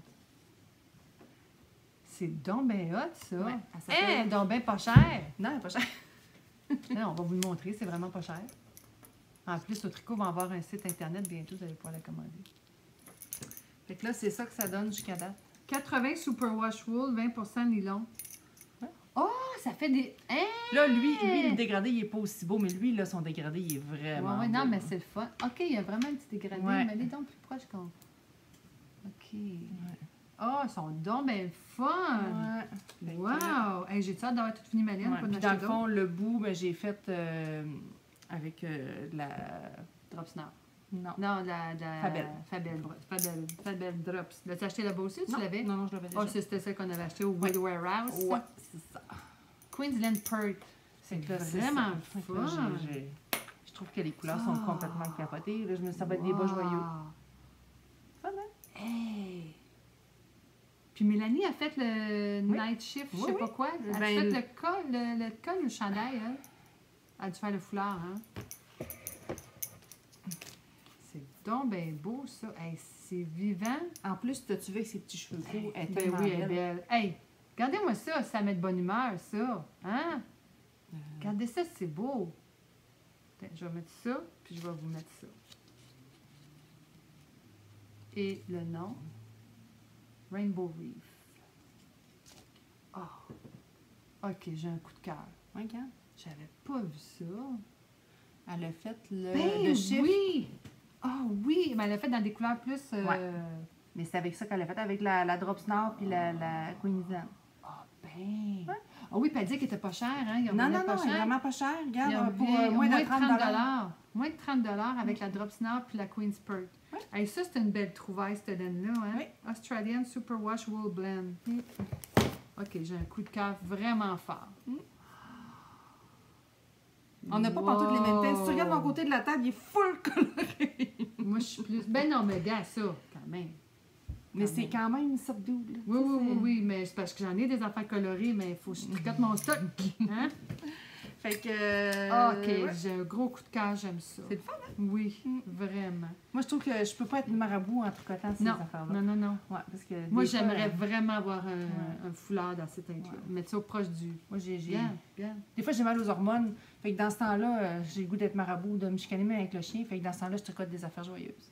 C'est donc bien hot, ça. Ouais, elle s'appelle- Hein, donc bien pas cher. Non, elle n'est pas chère. Non, on va vous le montrer, c'est vraiment pas cher. En plus, au tricot va avoir un site internet bientôt, vous allez pouvoir la commander. Fait que là, c'est ça que ça donne jusqu'à date. 80 superwash wool, 20% nylon. Ouais. Oh, ça fait des... Hein? Là, lui, le dégradé, il n'est pas aussi beau, mais lui, là, son dégradé, il est vraiment Ouais, non, beau. mais c'est le fun. OK, il y a vraiment un petit dégradé, Ouais. mais les dents plus proches qu'on... OK. Oh, ils sont donc bien fun! Ouais. Wow! Hey, j'ai hâte d'avoir tout fini ma laine Ouais. pour en Puis acheter dans le d'autres. fond, le bout, ben, j'ai fait avec de la... Drop Snap. Non. Non, la Fabel Drops. L'as-tu acheté là-bas aussi ou tu Non, l'avais? non, non, je l'avais déjà. Oh, c'était celle qu'on avait acheté au Wood Warehouse. Ouais, c'est ça. Queensland Perk. C'est Fait que là, c'est vraiment ça. Fait que là, fun. je trouve que les couleurs sont Ah. complètement capotées. Là, ça va être des bas joyeux. Fun, hein? Hey! Puis Mélanie a fait le Oui. night shift, je Oui, sais oui. pas quoi. Elle a Ben, fait le col ou le chandail, elle? Elle a dû faire le foulard, hein? C'est donc bien beau, ça. Hey, c'est vivant. En plus, t'as-tu vu avec ses petits cheveux courts? Elle est Ben tellement oui, elle est belle. belle. Hey, regardez-moi ça, ça met de bonne humeur, ça. Hein? Regardez ça, c'est beau. Attends, je vais mettre ça, puis je vais vous mettre ça. Et le nom, Rainbow Reef. Oh, OK, j'ai un coup de cœur. Ouais, quand? J'avais pas vu ça. Elle a fait le Ben chiffre. oui! Ah oui, mais elle l'a fait dans des couleurs plus... Ouais. Mais c'est avec ça qu'elle l'a fait, avec la Drop Snore puis la Queensland. Ah ben! Ah oui, puis elle dit qu'elle était pas chère, hein? Ils ont Non, vendu non, pas non, elle est cher. vraiment pas chère. Ils Regarde, ont pour bien- moins de 30 Moins de 30 avec la Drop Snap puis la Queen's Perk. Oui. Hey, ça, c'est une belle trouvaille, cette laine-là. Hein? Oui. Australian Superwash Wool Blend. OK, j'ai un coup de cœur vraiment fort. On n'a pas partout les mêmes teintes. Si tu regardes mon côté de la table, il est full coloré. Moi, je suis plus... Ben non, mais gars, ça, quand même. Mais Quand c'est même. quand même subdued. là. Oui, Tu sais, oui, c'est- oui, mais c'est parce que j'en ai des affaires colorées, mais il faut que je tricote mon stock. Hein? Fait que... OK, ouais. j'ai un gros coup de cœur, j'aime ça. C'est le fun, hein? Oui, Mm. vraiment. Moi, je trouve que je peux pas être marabout en tricotant ces Non, affaires-là. non. Ouais, parce que Moi, des fois, j'aimerais vraiment avoir Ouais. un foulard dans cette teinte-là. Ouais. Mettre ça proche du... Moi, j'ai... Bien. Des fois, j'ai mal aux hormones. Fait que dans ce temps-là, j'ai le goût d'être marabout, de me chicaner même avec le chien. Fait que dans ce temps-là, je tricote des affaires joyeuses.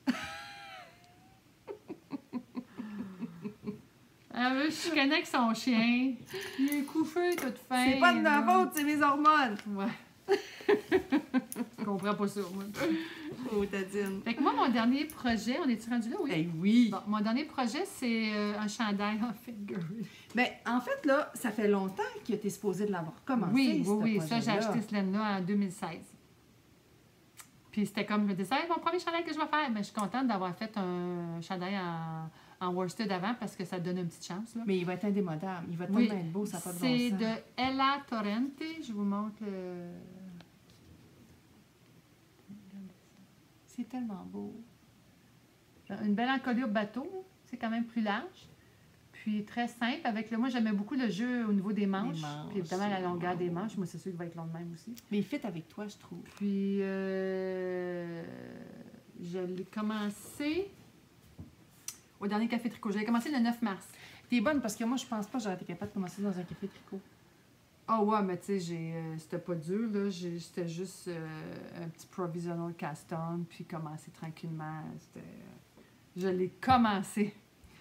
Elle veut chicaner avec son chien. Il est couché, toute fin. C'est pas de ma faute, c'est mes hormones! Ouais. Je comprends pas ça, moi. Oh, Tadine. Fait que moi, mon dernier projet, on est-tu rendu là? Oui. Eh oui! Bon, mon dernier projet, c'est un chandail en figurine. Ben, en fait, là, ça fait longtemps que tu es supposé de l'avoir commencé. Oui. ce Ça, j'ai projet-là. acheté ce laine-là en 2016. Puis c'était comme, je me disais, hey, mon premier chandail que je vais faire. Mais je suis contente d'avoir fait un chandail en worsted avant parce que ça donne une petite chance. Là. Mais il va être indémodable. Il va Oui. tellement être beau, ça n'a pas de C'est bon sens. de Ella Torrente. Je vous montre le... C'est tellement beau. Une belle encolure bateau. C'est quand même plus large. Puis très simple. Avec le, moi, j'aimais beaucoup le jeu au niveau des manches. manches, Puis évidemment, la longueur c'est des beau. manches. Moi, c'est sûr qu'il va être long de même aussi. Mais il fit avec toi, je trouve. Puis, je l'ai commencé au dernier café tricot. J'avais commencé le 9 mars. T'es bonne parce que moi, je pense pas que j'aurais été capable de commencer dans un café tricot. Ah ouais, mais tu sais, c'était pas dur, là. C'était juste un petit provisional cast-on, puis commencer tranquillement. Je l'ai commencé.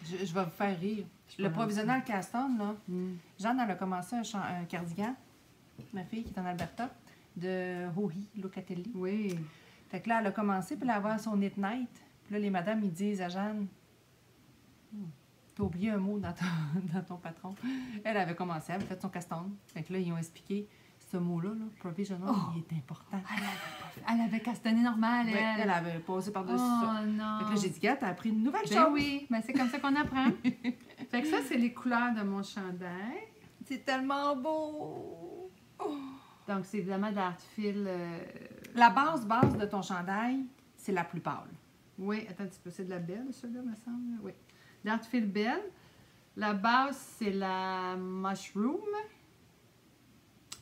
Je vais vous faire rire. Je Le pense. provisional Caston, là, Mm. Jeanne, elle a commencé un cardigan, ma fille qui est en Alberta, de Hohi Locatelli. Oui. Fait que là, elle a commencé, puis elle avait son knit night. Puis là, les madames, ils disent à Jeanne, t'as oublié un mot dans dans ton patron. Elle avait commencé, elle avait fait son caston. Fait que là, ils ont expliqué ce mot-là, là, provisional, Oh! il est important. Elle avait castané normal, Ouais, elle avait passé par-dessus ça. Oh non. Fait que là, j'ai dit, gars, t'as appris une nouvelle Ben chose. oui, mais c'est comme ça qu'on apprend. Fait que ça, c'est les couleurs de mon chandail. C'est tellement beau. Donc, c'est évidemment de l'artefil. La base de ton chandail, c'est la plus pâle. Oui, attends un petit peu. C'est de la belle, celui-là, me semble. Oui. L'artefil belle. La base, c'est la mushroom.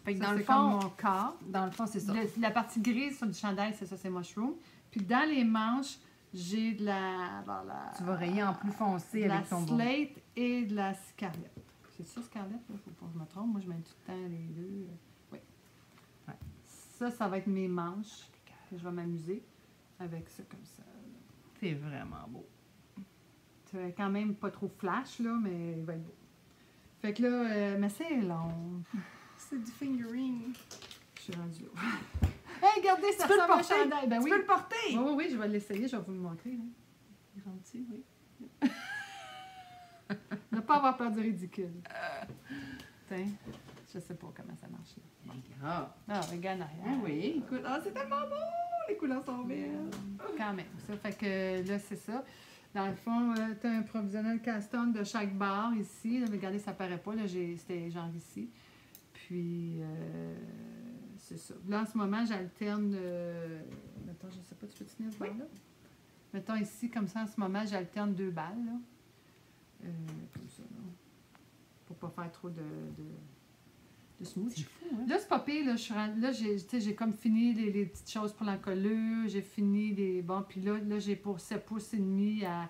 Fait que Ça, dans le c'est fond, comme mon corps. dans le fond, c'est ça. La partie grise sur du chandail, c'est ça, c'est mushroom. Puis dans les manches, j'ai de la... Tu vas rayer en plus foncé de la avec ton beau. slate et de la scarlett. C'est ça, scarlett? Il faut pas que je me trompe. Moi, je mets tout le temps les deux. Oui. Ouais. Ça va être mes manches. Je vais m'amuser avec ça comme ça. C'est vraiment beau. C'est quand même pas trop flash, là, mais il va être beau. Fait que là, mais c'est long. C'est du fingering. Je suis rendue là. Hey, regardez, ça peux le ressemble à un porter. chandail. Ben Tu oui. peux le porter. Oui, je vais l'essayer, je vais vous le montrer. Là. Il rentre dessus, oui. Ne pas avoir peur du ridicule. Tiens, je sais pas comment ça marche. Là. Ah, Ah, regarde en arrière. oui, écoute, c'est tellement beau. Les couleurs sont belles. Quand même. Ça fait que là, c'est ça. Dans le fond, tu as un provisionnel cast-on de chaque barre ici. Là, mais regardez, ça paraît pas. Là, c'était genre ici. Puis, c'est ça. Là, en ce moment, j'alterne... Mettons, je sais pas, tu peux tenir ce barre-là? Mettons ici, comme ça, en ce moment, j'alterne 2 balles. Là. Comme ça, là. Pour pas faire trop de smooth. C'est fou, hein? Là, c'est pas pire. Là, là j'ai comme fini les petites choses pour l'encolure. J'ai fini les... Bon, puis là j'ai pour 7 pouces et demi à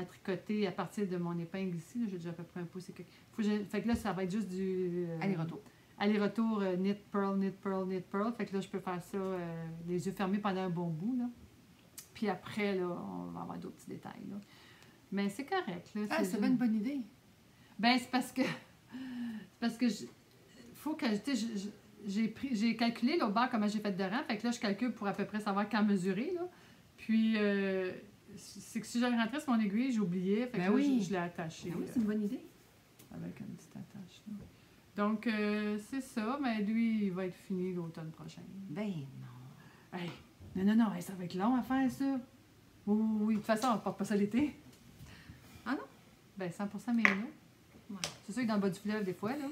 tricoter à partir de mon épingle ici. Là, j'ai déjà à peu près un pouce et quelques... Fait que là, ça va être juste du... Aller-retour. Aller-retour, knit, pearl, knit, pearl, knit, pearl. Fait que là, je peux faire ça les yeux fermés pendant un bon bout, là. Puis après, là, on va avoir d'autres petits détails, là. Mais c'est correct, là. Ah, c'est bien une bonne idée. Ben, c'est parce que... faut que, tu sais, j'ai calculé l'autre barre comment j'ai fait de rang. Fait que là, je calcule pour à peu près savoir quand mesurer, là. Puis, c'est que si j'avais rentré sur mon aiguille, j'ai oublié. Fait que Ben là, oui. je l'ai attaché. Ah oui, c'est une bonne idée. Avec une petite attache, là. Donc, c'est ça. Mais lui, il va être fini l'automne prochain. Ben non. Hey, non, hey, ça va être long à faire, ça. Oui. De toute façon, on ne porte pas ça l'été. Ah non? Ben, 100% mérino. Ouais. C'est sûr que dans le bas du fleuve, des fois, là.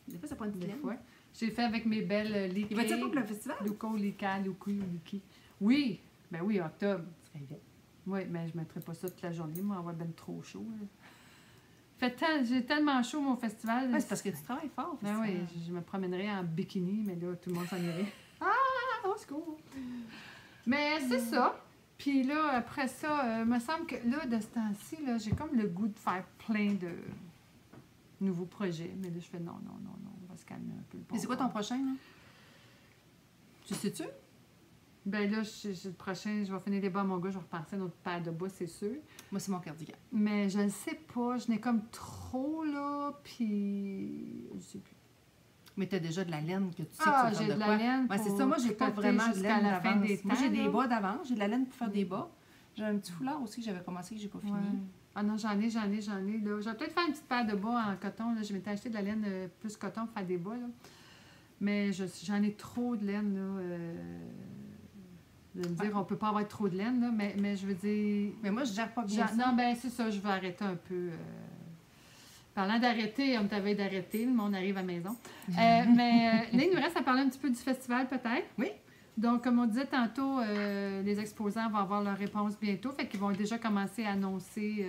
Des fois, ça prend une petite Des laine. fois. J'ai fait avec mes belles Liquées. Il va-tu être pas pour le festival? Luco, Lika, Luku, Liki. Oui, ben oui, octobre. Ça fait vite. Oui, mais je ne mettrai pas ça toute la journée. Moi, on va être ben trop chaud. Là. J'ai tellement chaud, mon festival. Ouais, c'est parce que tu travailles fort. Ben oui, je me promènerais en bikini, mais là, tout le monde s'en irait. Au secours! Mais c'est ça. Puis là, après ça, il me semble que là, de ce temps-ci, là, j'ai comme le goût de faire plein de nouveaux projets. Mais là, je fais non, on va se calmer un peu. Et c'est quoi ton prochain, là? Tu sais-tu? Ben là, le prochain, je vais finir les bas à mon gars, je vais repartir une autre paire de bas, c'est sûr. Moi, c'est mon cardigan. Mais je ne sais pas, je n'ai comme trop, là, puis je sais plus. Mais tu as déjà de la laine que tu sais Ah, que tu vas j'ai faire de quoi. la laine. Ouais, c'est ça, moi, j'ai pas tricoter vraiment de jusqu'à laine la fin d'avance. des Moi, j'ai temps, des là. bas d'avance, j'ai de la laine pour faire des bas. J'ai un petit foulard aussi que j'avais commencé que j'ai pas fini. Ouais. Ah non, j'en ai, là. Je vais peut-être faire une petite paire de bas en coton, là. Je m'étais acheté de la laine plus coton pour faire des bas, là. Mais j'en ai trop de laine, là. Je veux me dire, on peut pas avoir trop de laine, là, mais je veux dire... Mais moi, je gère pas bien ça. Non, ben c'est ça, je vais arrêter un peu. Parlant d'arrêter, on t'avait d'arrêter, le monde arrive à la maison. Mais là, il nous reste à parler un petit peu du festival, peut-être. Oui. Donc, comme on disait tantôt, les exposants vont avoir leur réponse bientôt, fait qu'ils vont déjà commencer à annoncer...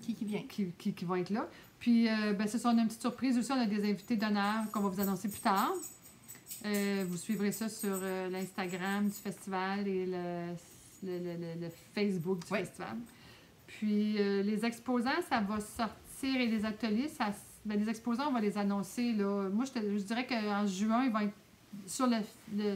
Qui vient? Qui vont être là. Puis, ben, c'est ça, on a une petite surprise aussi, on a des invités d'honneur qu'on va vous annoncer plus tard. Vous suivrez ça sur l'Instagram du festival et le Facebook du festival. Puis les exposants, ça va sortir et les ateliers, les exposants, on va les annoncer. Là. Moi, je dirais qu'en juin, ils vont être sur le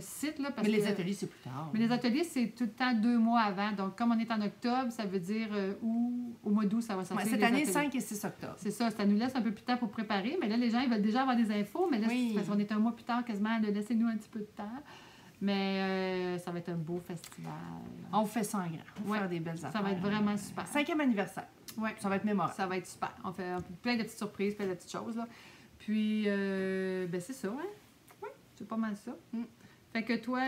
site. Là, mais les ateliers, c'est plus tard. Mais les ateliers, c'est tout le temps 2 mois avant. Donc, comme on est en octobre, ça veut dire au mois d'août, ça va sortir. Ouais, cette les année, ateliers. 5 et 6 octobre. C'est ça nous laisse un peu plus de temps pour préparer. Mais là, les gens, ils veulent déjà avoir des infos. Mais là, parce qu'on est un mois plus tard quasiment. Laissez-nous un petit peu de temps. Mais ça va être un beau festival. On fait ça en grand. On va faire des belles affaires. Ça va être vraiment super. 5e anniversaire. Oui. Ça va être mémorable. Ça va être super. On fait plein de petites surprises, plein de petites choses. Là. Puis, ben c'est ça, hein? Oui, c'est pas mal ça. Fait que toi,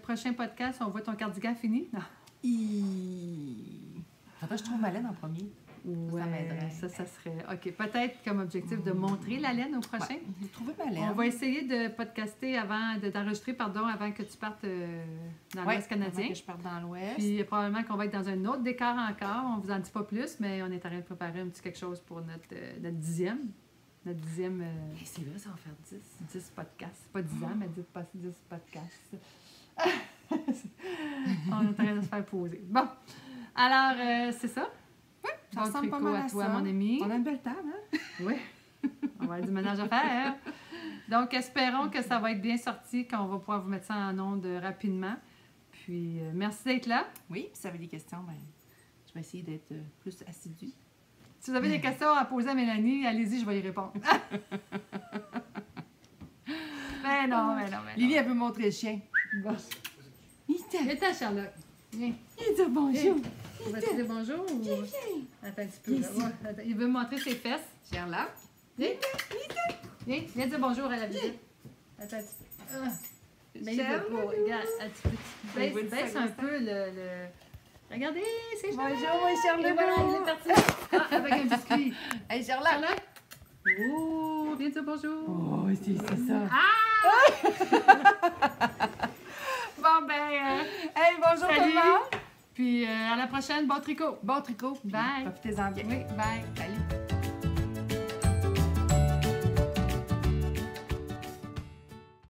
prochain podcast, on voit ton cardigan fini? Non. Faudrait que je trouve ma laine en premier. Ouais, ça serait... OK, peut-être comme objectif de montrer la laine au prochain. Ouais. Trouver ma laine. On va essayer de podcaster d'enregistrer, avant que tu partes dans l'Ouest canadien. Avant que je parte dans l'Ouest. Puis probablement qu'on va être dans un autre décor encore. On vous en dit pas plus, mais on est en train de préparer un petit quelque chose pour notre 10e. Notre 10e... c'est là, ça va faire 10. 10 podcasts. Pas 10 ans, mais 10 podcasts. On est en train de se faire poser. Bon, alors, c'est ça. Oui, ça bon ressemble pas tricot mal à toi, ça. mon ami. On a une belle table, hein? Oui. On va avoir du ménage à faire. Donc, espérons que ça va être bien sorti, qu'on va pouvoir vous mettre ça en onde rapidement. Puis, merci d'être là. Oui, si vous avez des questions, ben, je vais essayer d'être plus assidue. Si vous avez des questions à poser à Mélanie, allez-y, je vais y répondre. Mais non. Lily, elle veut montrer le chien. Bon. Viens, Charlotte. Viens. Il dit bonjour. On va te dire bonjour ou... Viens. Attends un petit peu. Là. Ouais, attends. Il veut me montrer ses fesses. Charlotte. Viens dire bonjour à la visite. Attends un petit peu. Mais il veut pas. Regarde, baisse un peu le... Regardez, c'est Charlotte. Bonjour, moi, Charlotte. Et voilà, il est parti. Ah, avec un biscuit. Hey, Charlotte. Charlotte. Oh, viens dire bonjour. Oh, c'est ça. Bon, ben... hey, bonjour tout le monde. Puis à la prochaine, bon tricot. Bon tricot. Bye. Profitez-en bien. Oui, bye. Salut.